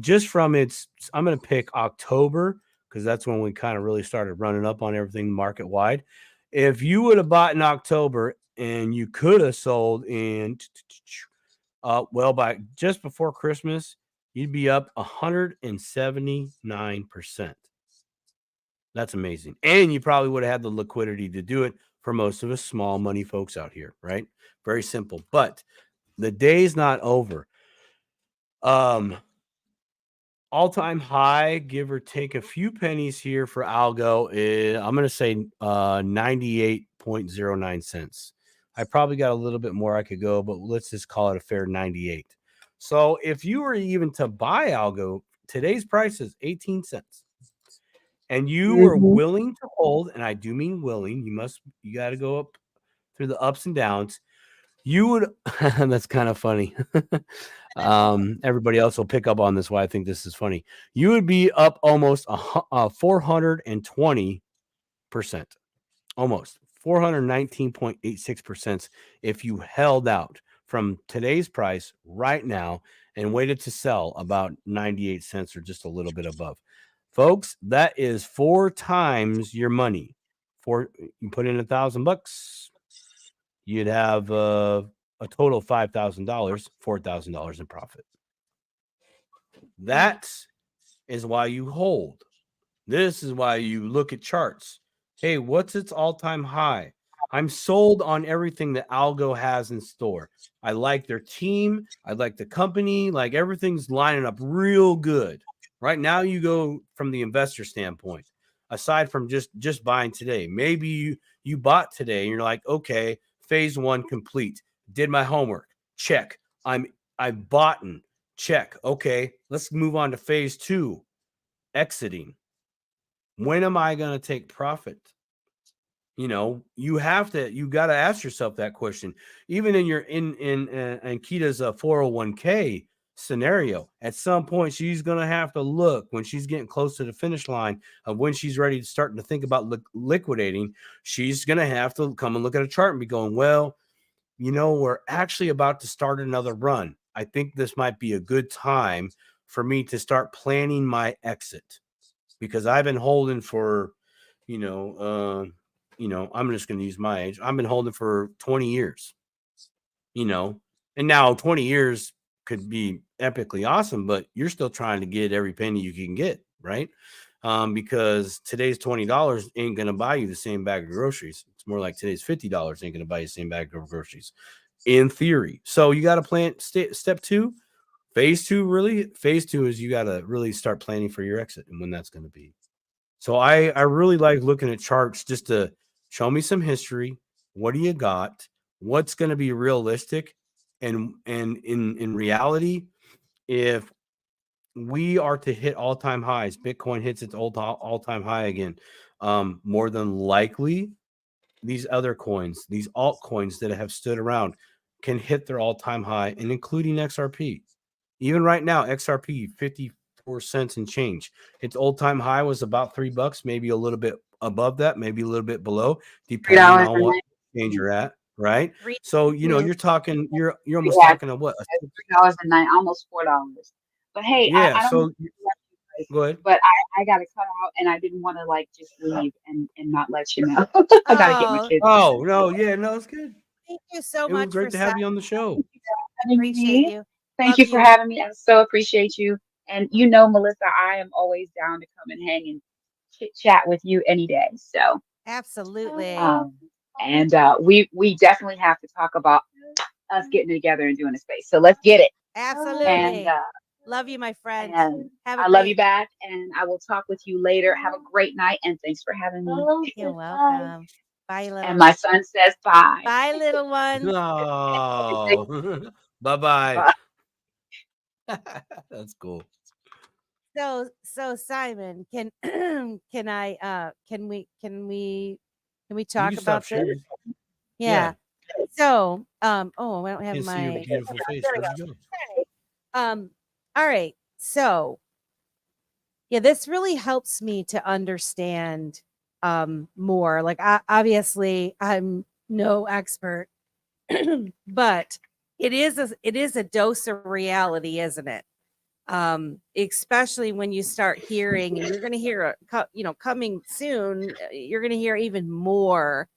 B: just from I'm going to pick October, because that's when we kind of really started running up on everything market wide. If you would have bought in October and you could have sold in by just before Christmas, you'd be up 179%. That's amazing. And you probably would have had the liquidity to do it for most of us small money folks out here, right? Very simple. But the day's not over. All-time high, give or take a few pennies here for algo, I'm going to say 98.09 cents. I probably got a little bit more I could go, but let's just call it a fair 98. So if you were even to buy algo, today's price is 18 cents. And you were willing to hold, and I do mean willing, you got to go up through the ups and downs. You would, that's kind of funny. Everybody else will pick up on this, why I think this is funny. You would be up almost 420%, almost 419.86% if you held out from today's price right now and waited to sell about 98 cents or just a little bit above. Folks, that is 4 times your money. You put in $1,000, you'd have a total of $5,000, $4,000 in profit. That is why you hold. This is why you look at charts. Hey, what's its all-time high? I'm sold on everything that Algo has in store. I like their team. I like the company. Like everything's lining up real good. Right now, you go from the investor standpoint. Aside from just buying today, maybe you bought today and you're like, okay, phase one complete. Did my homework. Check. I've bought in. Check. Okay, let's move on to phase two. Exiting. When am I going to take profit? You know, you got to ask yourself that question. Even in your in Kita's 401k scenario, at some point she's going to have to look when she's getting close to the finish line of when she's ready to start to think about liquidating. She's going to have to come and look at a chart and be going, well, you know, we're actually about to start another run. I think this might be a good time for me to start planning my exit, because I've been holding for, I'm just going to use my age. I've been holding for 20 years, and now 20 years could be epically awesome, but you're still trying to get every penny you can get, right? Because today's $20 ain't going to buy you the same bag of groceries. It's more like today's $50 ain't going to buy you the same bag of groceries in theory. So you got to plan step two. Phase two is you got to really start planning for your exit and when that's going to be. So I really like looking at charts just to show me some history. What do you got? What's going to be realistic? And in reality, if we are to hit all-time highs, Bitcoin hits its all-time high again, more than likely these other coins, these altcoins that have stood around, can hit their all-time high, and including XRP. Even right now, XRP 54 cents and change. Its all-time high was about $3, maybe a little bit above that, maybe a little bit below, depending on what exchange you're at, right? So you're talking, you're almost talking of what?
C: $3.09, almost $4. But hey,
B: yeah.
C: I don't
B: go ahead.
C: But I got to cut out, and I didn't want to just leave and not let you know. I got to get my kids.
B: Oh no, yeah, no, it's good.
A: Thank you so
B: it
A: much.
B: It was great to have you on the show.
A: Appreciate you.
C: Thank you for having me. I so appreciate you. And Melissa, I am always down to come and hang and chit chat with you any day. So
A: absolutely.
C: And we definitely have to talk about us getting together and doing a space. So let's get it.
A: Absolutely.
C: And
A: love you, my friend.
C: And I love you back, and I will talk with you later. Have a great night, and thanks for having me.
A: You're welcome. Bye, little
C: And my son says bye.
A: Bye, little one.
B: Oh, bye-bye. That's cool.
A: So Simon, can we talk about this? Yeah. So, I don't have my
B: beautiful face. Where'd you
A: go? All right. So, yeah, this really helps me to understand more. Like, obviously, I'm no expert, but it is a dose of reality, isn't it? Especially when you start hearing, and you're going to hear, coming soon, you're going to hear even more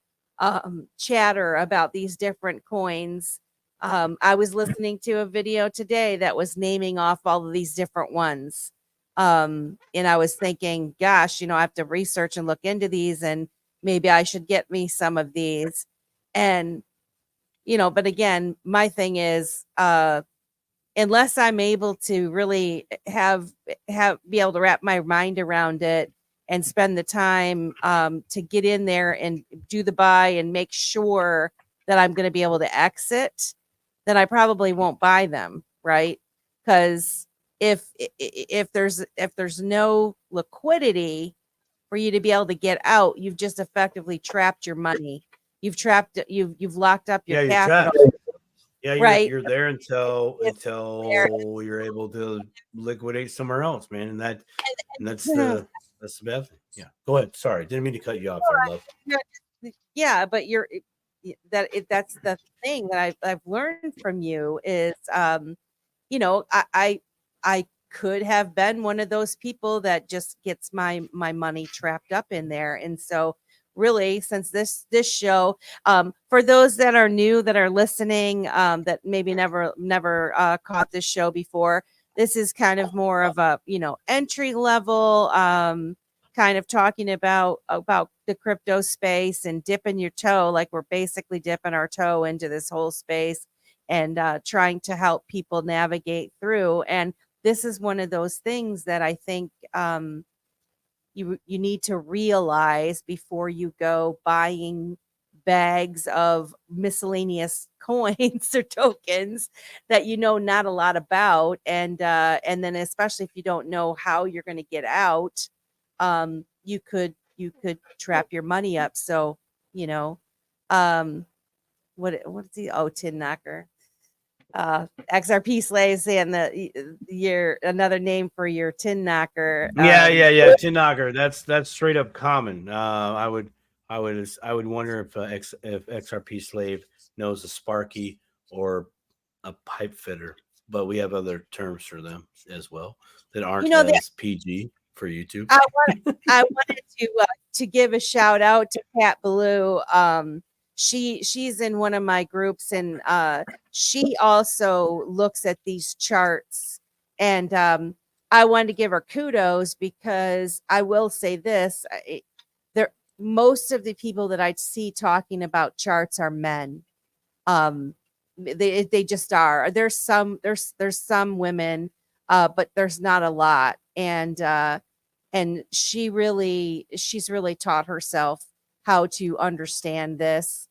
A: chatter about these different coins. I was listening to a video today that was naming off all of these different ones. And I was thinking, gosh, I have to research and look into these, and maybe I should get me some of these. And, but again, my thing is, unless I'm able to really be able to wrap my mind around it and spend the time to get in there and do the buy and make sure that I'm going to be able to exit, then I probably won't buy them, right? Because if there's no liquidity for you to be able to get out, you've just effectively trapped your money. You've locked up your capital.
B: Yeah, you're there until you're able to liquidate somewhere else, man. And that's the bad thing. Yeah. Go ahead. Sorry, didn't mean to cut you off there, love.
A: Yeah, but that's the thing that I've learned from you is I could have been one of those people that just gets my money trapped up in there. And so really, since this show, for those that are new, that are listening, that maybe never caught this show before, this is kind of more of a, entry level, kind of talking about the crypto space and dipping your toe, like we're basically dipping our toe into this whole space and trying to help people navigate through. And this is one of those things that I think you need to realize before you go buying bags of miscellaneous coins or tokens that not a lot about, and then especially if you don't know how you're going to get out, you could trap your money up. So what's the tin knocker? XRP slaves and another name for your tin knocker.
B: Yeah. Tin knocker. That's straight up common. I would wonder if XRP slave knows a Sparky or a pipe fitter, but we have other terms for them as well that aren't as PG for YouTube.
A: I wanted to give a shout out to Pat Blue. She's in one of my groups, and she also looks at these charts, and I wanted to give her kudos, because I will say this, most of the people that I see talking about charts are men. They just are. There's some women, but there's not a lot, and she's really taught herself how to understand this.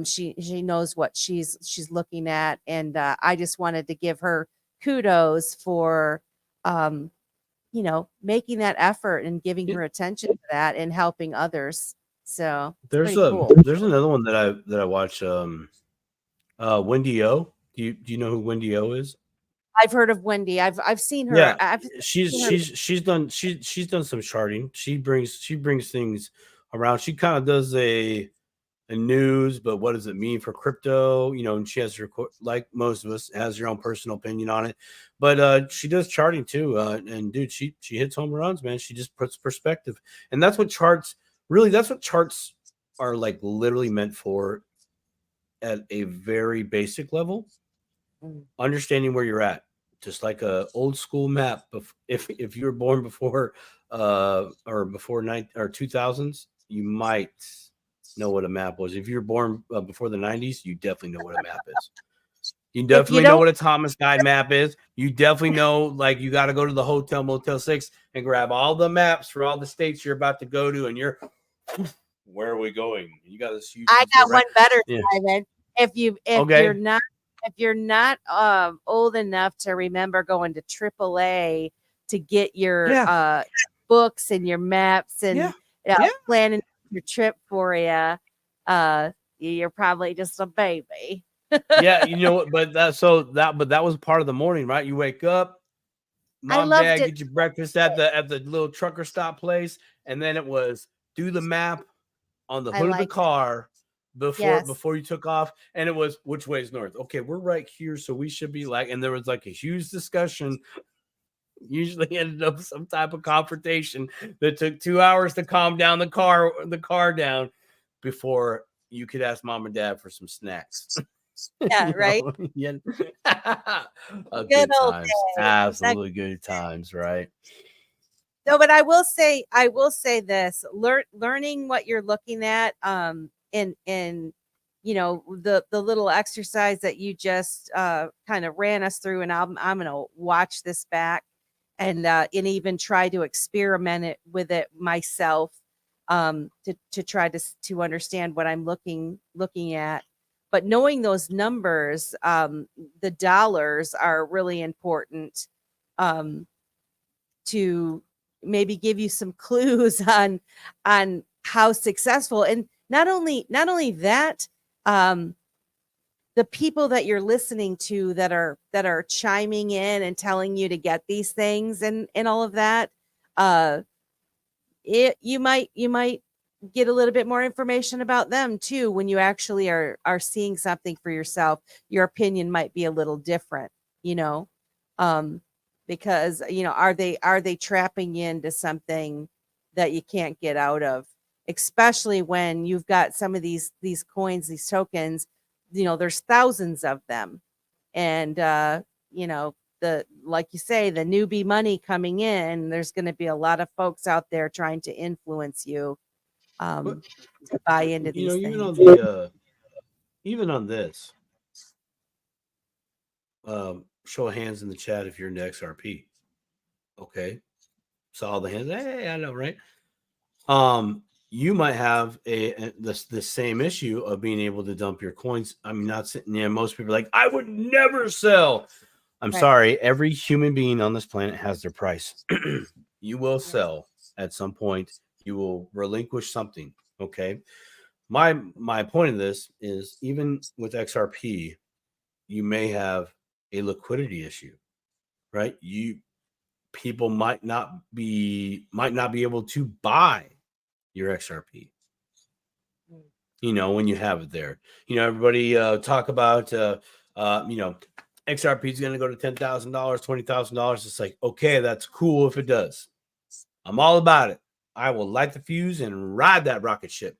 A: She knows what she's looking at, and I just wanted to give her kudos for making that effort and giving her attention to that and helping others. So
B: there's
A: cool.
B: There's another one that I watch. Wendy O. Do you know who Wendy O is?
A: I've heard of Wendy. I've seen her.
B: Yeah, she's done some charting. She brings things around. She kind of does a news, but what does it mean for crypto? And she has her, like most of us, has her own personal opinion on it. But she does charting too. And dude, she hits home runs, man. She just puts perspective, and that's what charts are like, literally meant for, at a very basic level. Understanding where you're at, just like a old school map. If you were born before or before 2000s, you might know what a map was. If you're born before the 90s, you definitely know what a map is. You definitely know what a Thomas Guide map is. You definitely know, like, you got to go to the Hotel Motel 6 and grab all the maps for all the states you're about to go to, and you're, where are we going? You got this huge.
A: I got one better, Simon. If you're not old enough to remember going to AAA to get your books and your maps and planning your trip for you, you're probably just a baby.
B: But that was part of the morning, right? You wake up, mom, dad, get your breakfast at the little trucker stop place, and then it was do the map on the hood of the car before you took off, and it was, which way is north? Okay, we're right here, so we should be like, and there was like a huge discussion. Usually ended up some type of confrontation that took 2 hours to calm down the car down before you could ask mom and dad for some snacks.
A: Yeah, right.
B: Good
A: old
B: times.
A: days.
B: Absolutely good times, right?
A: No, but I will say this: learning what you're looking at, in the little exercise that you just kind of ran us through, and I'm gonna watch this back and even try to experiment with it myself, to try to understand what I'm looking at. But knowing those numbers, the dollars are really important, to maybe give you some clues on how successful, and not only that, the people that you're listening to that are chiming in and telling you to get these things and all of that, you might get a little bit more information about them too when you actually are seeing something for yourself. Your opinion might be a little different, because are they trapping you into something that you can't get out of? especially when you've got some of these coins, these tokens, there's thousands of them. And like you say, the newbie money coming in, there's going to be a lot of folks out there trying to influence you to buy into these things.
B: Even on the even on this, show of hands in the chat if you're into XRP. Okay, saw the hands. Hey, I know, right? You might have the same issue of being able to dump your coins. I'm not sitting there. Most people are like, I would never sell. I'm sorry. Every human being on this planet has their price. You will sell at some point. You will relinquish something. Okay. My point of this is, even with XRP, you may have a liquidity issue, right? People might not be able to buy your XRP. When you have it there, everybody talk about XRP is going to go to $10,000, $20,000. It's like, okay, that's cool if it does. I'm all about it. I will light the fuse and ride that rocket ship,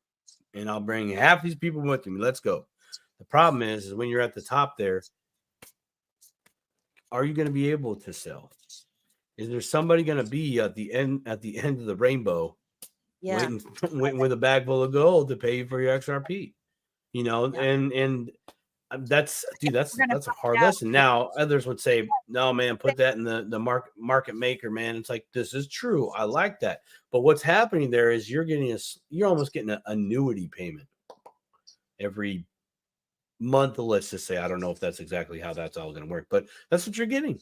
B: and I'll bring half these people with me. Let's go. The problem is when you're at the top there, are you going to be able to sell? Is there somebody going to be at the end of the rainbow, waiting with a bag full of gold to pay you for your XRP? And that's a hard lesson. Now, others would say, no, man, put that in the market maker, man. It's like, this is true. I like that. But what's happening there is you're almost getting an annuity payment every month. Let's just say, I don't know if that's exactly how that's all going to work, but that's what you're getting.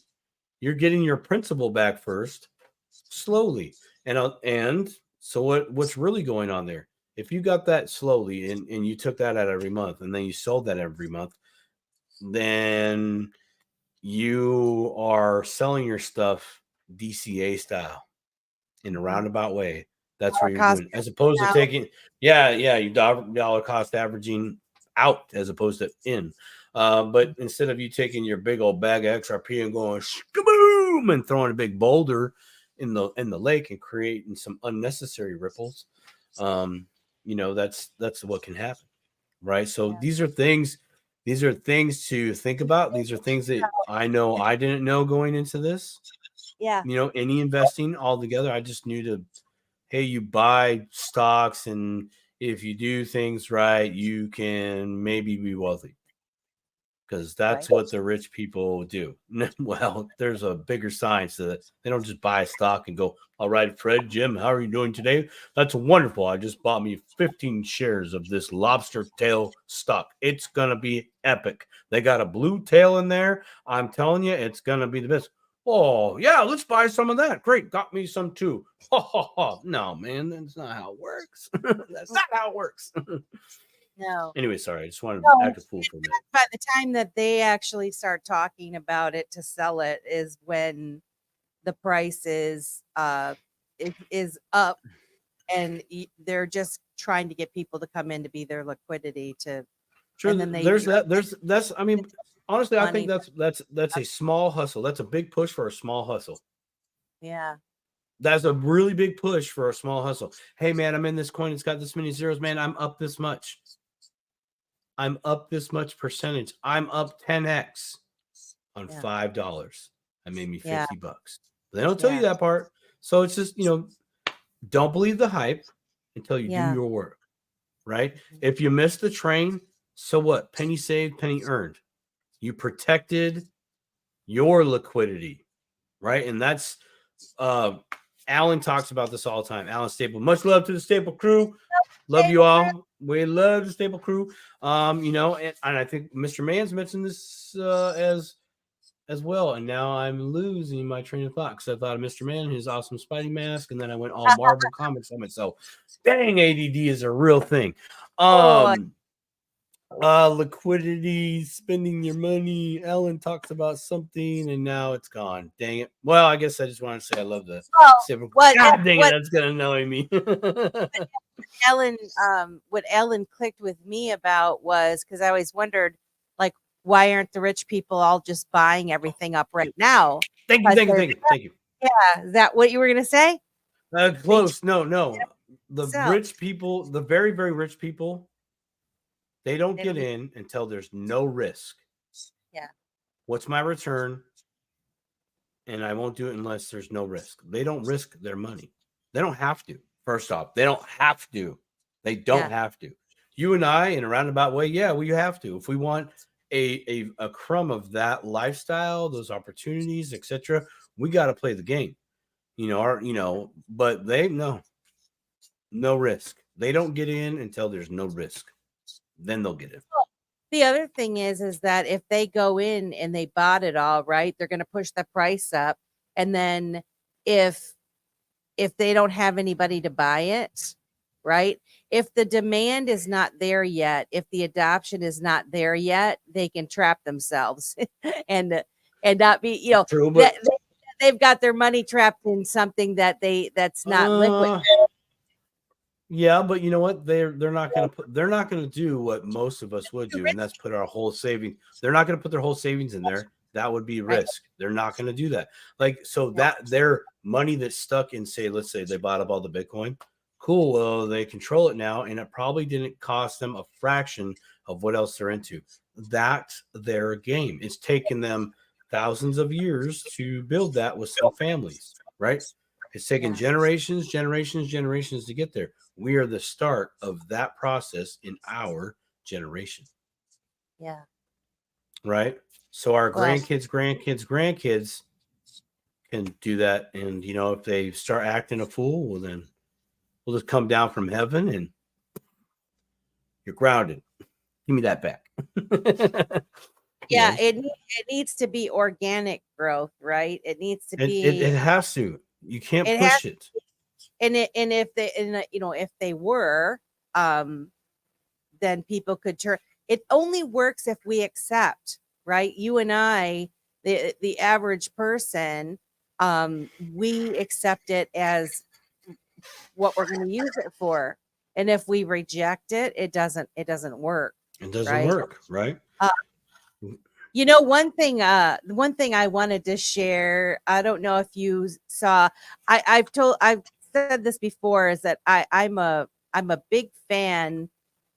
B: You're getting your principal back first, slowly. And so what's really going on there? If you got that slowly and you took that out every month and then you sold that every month, then you are selling your stuff DCA style in a roundabout way. That's what you're doing, as opposed to taking, you dollar cost averaging out as opposed to in. But instead of you taking your big old bag of XRP and going boom and throwing a big boulder in the lake and creating some unnecessary ripples, that's what can happen, right? So these are things to think about. These are things that I know I didn't know going into this. Any investing altogether, I just knew you buy stocks, and if you do things right, you can maybe be wealthy, because that's what the rich people do. Well, there's a bigger science to that. They don't just buy a stock and go, all right, Fred, Jim, how are you doing today? That's wonderful. I just bought me 15 shares of this lobster tail stock. It's going to be epic. They got a blue tail in there. I'm telling you, it's going to be the best. Oh, yeah, let's buy some of that. Great. Got me some too. No, man, that's not how it works. That's not how it works.
A: No.
B: Anyway, sorry. I just wanted to act a fool for a minute.
A: By the time that they actually start talking about it to sell it is when the price is up, and they're just trying to get people to come in to be their liquidity to.
B: Sure.
A: And then
B: that's. I mean, honestly, I think that's a small hustle. That's a big push for a small hustle.
A: Yeah.
B: That's a really big push for a small hustle. Hey, man, I'm in this coin. It's got this many zeros, man. I'm up this much. I'm up this much percentage. I'm up 10x on $5. I made me $50. They don't tell you that part. So it's just, don't believe the hype until you do your work, right? If you miss the train, so what? Penny saved, penny earned. You protected your liquidity, right? And that's Alan talks about this all the time. Alan Staple, much love to the Staple crew. Love you all. We love the Staple crew. And I think Mr. Mann's mentioned this as well. And now I'm losing my train of thought because I thought of Mr. Mann, his awesome Spidey mask, and then I went all Marvel Comics on myself. Dang, ADD is a real thing. Liquidity, spending your money. Ellen talks about something and now it's gone. Dang it. Well, I guess I just want to say I love the God dang it, that's gonna annoy me.
A: What Ellen clicked with me about was, because I always wondered, like, why aren't the rich people all just buying everything up right now?
B: Thank you.
A: Yeah, is that what you were gonna say?
B: Close. No. the
A: sell.
B: rich people, the very, very rich people, they don't
A: They
B: get
A: don't-
B: in until there's no risk.
A: Yeah.
B: What's my return? And I won't do it unless there's no risk. They don't risk their money. They don't have to. First off, they don't have to. They don't have to. You and I, in a roundabout way, yeah, we have to. If we want a crumb of that lifestyle, those opportunities, etc., we got to play the game. But they no risk. They don't get in until there's no risk. Then they'll get in.
A: The other thing is that if they go in and they bought it all, right, they're going to push the price up. And then if they don't have anybody to buy it, right, if the demand is not there yet, if the adoption is not there yet, they can trap themselves and not be,
B: True, but
A: they've got their money trapped in something that's not liquid.
B: Yeah, but you know what? They're not gonna do what most of us would do, and that's put our whole savings. They're not gonna put their whole savings in there. That would be risk. They're not gonna do that. That their money that's stuck in, let's say they bought up all the Bitcoin. Cool. Well, they control it now, and it probably didn't cost them a fraction of what else they're into. That's their game. It's taken them thousands of years to build that with some families, right? It's taken generations to get there. We are the start of that process in our generation.
A: Yeah.
B: Right. So our grandkids can do that. And, if they start acting a fool, well, then we'll just come down from heaven and you're grounded. Give me that back.
A: Yeah. It needs to be organic growth, right? It needs to be.
B: It has to. You can't push it.
A: And if they were, then people could turn. It only works if we accept, right? You and I, the average person, we accept it as what we're going to use it for. And if we reject it, it doesn't work.
B: It doesn't work, right?
A: One thing I wanted to share, I don't know if you saw, I've said this before, is that I'm a big fan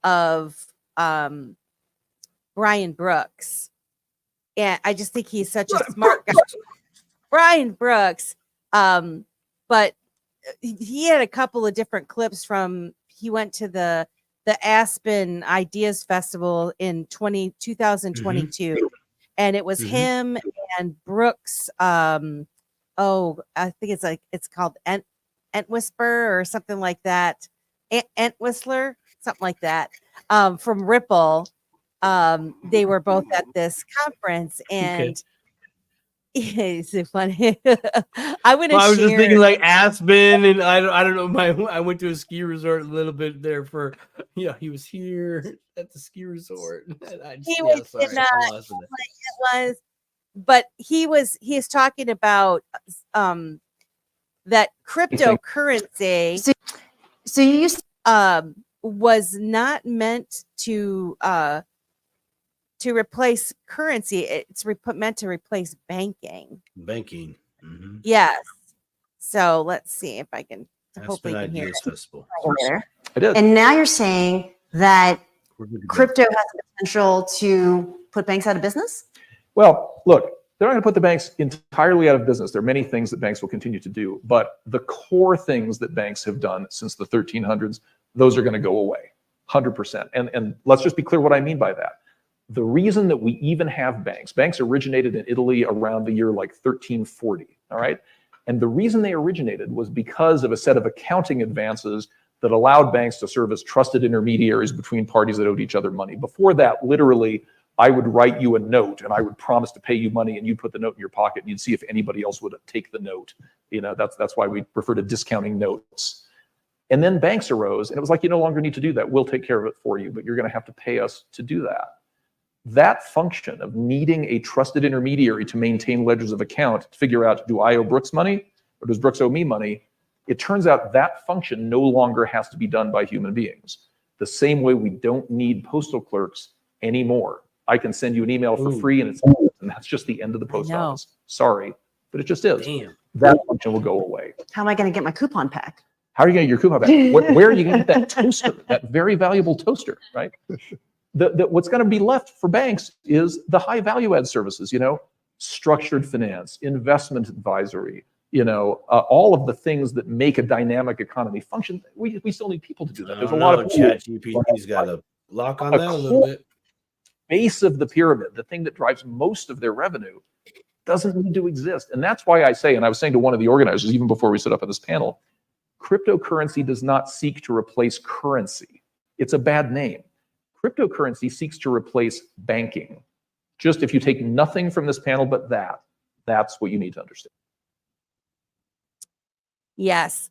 A: of Brian Brooks. And I just think he's such a smart guy. Brian Brooks. But he had a couple of different clips he went to the Aspen Ideas Festival in 2022. Mm-hmm. And it was him and Brooks. I think it's called Ent Whisper or something like that. Ent Whistler, something like that. From Ripple. They were both at this conference, and it's funny. I was just
B: thinking like Aspen, and I don't know. I went to a ski resort a little bit there for. He was here at the ski resort.
A: But he's talking about that cryptocurrency.
D: So you used
A: was not meant to replace currency. It's meant to replace banking.
B: Mm-hmm.
A: Yes. So let's see if I can. Hopefully, you can hear
D: it. I did. And now you're saying that crypto has the potential to put banks out of business?
E: Well, look, they're not going to put the banks entirely out of business. There are many things that banks will continue to do, but the core things that banks have done since the 1300s, those are going to go away, 100%. And let's just be clear what I mean by that. The reason that we even have banks originated in Italy around the year like 1340, all right? And the reason they originated was because of a set of accounting advances that allowed banks to serve as trusted intermediaries between parties that owed each other money. Before that, literally, I would write you a note and I would promise to pay you money and you'd put the note in your pocket and you'd see if anybody else would take the note. That's why we refer to discounting notes. And then banks arose and it was like, you no longer need to do that. We'll take care of it for you, but you're going to have to pay us to do that. That function of needing a trusted intermediary to maintain ledgers of account to figure out, do I owe Brooks money or does Brooks owe me money? It turns out that function no longer has to be done by human beings. The same way we don't need postal clerks anymore. I can send you an email for free and that's just the end of the post office. Sorry, but it just is.
B: Damn.
E: That function will go away.
D: How am I going to get my coupon pack?
E: How are you going to get your coupon back? Where are you going to get that toaster, that very valuable toaster, right? What's going to be left for banks is the high value add services, structured finance, investment advisory, all of the things that make a dynamic economy function. We still need people to do that. There's a lot of
B: ChatGPT's got a lock on that a little bit.
E: Base of the pyramid, the thing that drives most of their revenue, doesn't need to exist. And that's why I say, and I was saying to one of the organizers, even before we set up on this panel, cryptocurrency does not seek to replace currency. It's a bad name. Cryptocurrency seeks to replace banking. Just if you take nothing from this panel but that's what you need to understand.
A: Yes.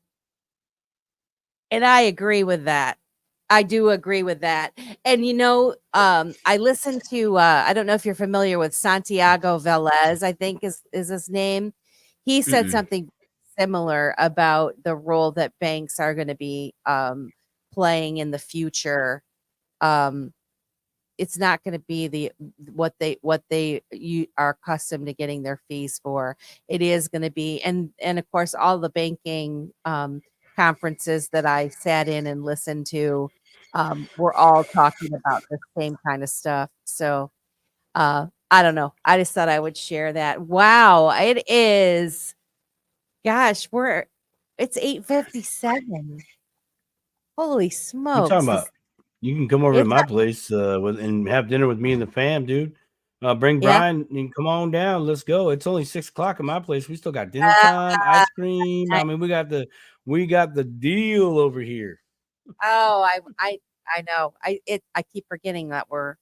A: And I agree with that. I do agree with that. And, I listened to, I don't know if you're familiar with Santiago Velez, I think is his name. He said something similar about the role that banks are going to be playing in the future. It's not going to be what they are accustomed to getting their fees for. It is going to be, and of course, all the banking conferences that I sat in and listened to, we're all talking about the same kind of stuff. So I don't know. I just thought I would share that. Wow, it is. Gosh, it's 8:57. Holy smokes!
B: What you talking about? You can come over to my place and have dinner with me and the fam, dude. Bring Brian and come on down. Let's go. It's only 6 o'clock at my place. We still got dinner time, ice cream. I mean, we got the deal over here.
A: Oh, I know. I keep forgetting that we're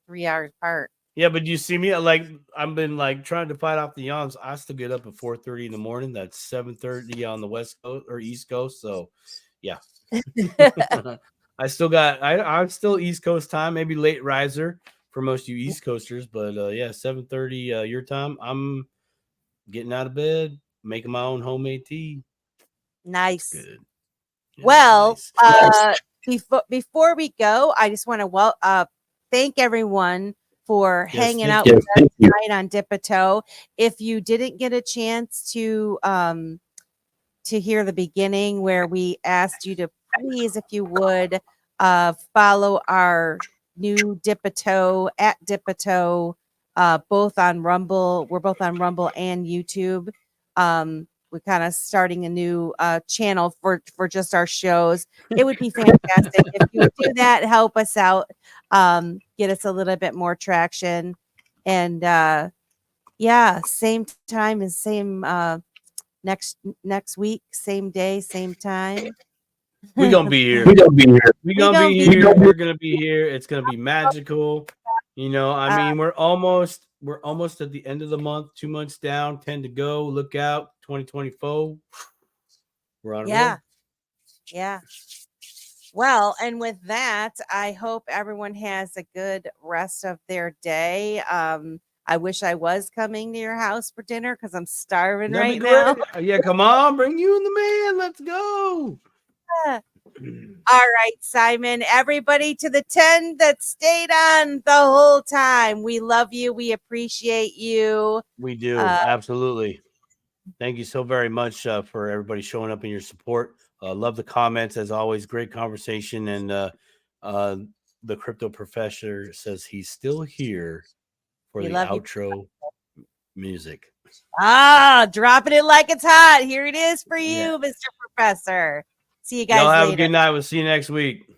A: 3 hours apart.
B: Yeah, but you see me I've been trying to fight off the yawns. I still get up at 4:30 in the morning. That's 7:30 on the West Coast or East Coast. So, yeah. I'm still East Coast time, maybe late riser for most of you East Coasters, but 7:30 your time. I'm getting out of bed, making my own homemade tea.
A: Nice.
B: Good. Yeah,
A: well,
B: nice.
A: Before we go, I just want to thank everyone for hanging out with us tonight on Dip a Toe. If you didn't get a chance to hear the beginning where we asked you to please, if you would, follow our new Dip a Toe at Dip a Toe, both on Rumble. We're both on Rumble and YouTube. We're kind of starting a new channel for just our shows. It would be fantastic if you would do that. Help us out, get us a little bit more traction, and same time and same next week, same day, same time.
B: We're gonna be here. We're gonna be here. We're gonna be here. It's gonna be magical. I mean, we're almost at the end of the month. 2 months down, 10 to go. Look out, 2024. We're on a roll.
A: Yeah. Well, and with that, I hope everyone has a good rest of their day. I wish I was coming to your house for dinner because I'm starving right now.
B: Yeah, come on, bring you and the man. Let's go.
A: All right, Simon. Everybody to the 10 that stayed on the whole time. We love you. We appreciate you.
B: We do. Absolutely. Thank you so very much for everybody showing up in your support. Love the comments as always. Great conversation. And the crypto professor says he's still here for the outro music.
A: Dropping it like it's hot. Here it is for you, Mr. Professor. See you guys later.
B: Y'all have a good night. We'll see you next week.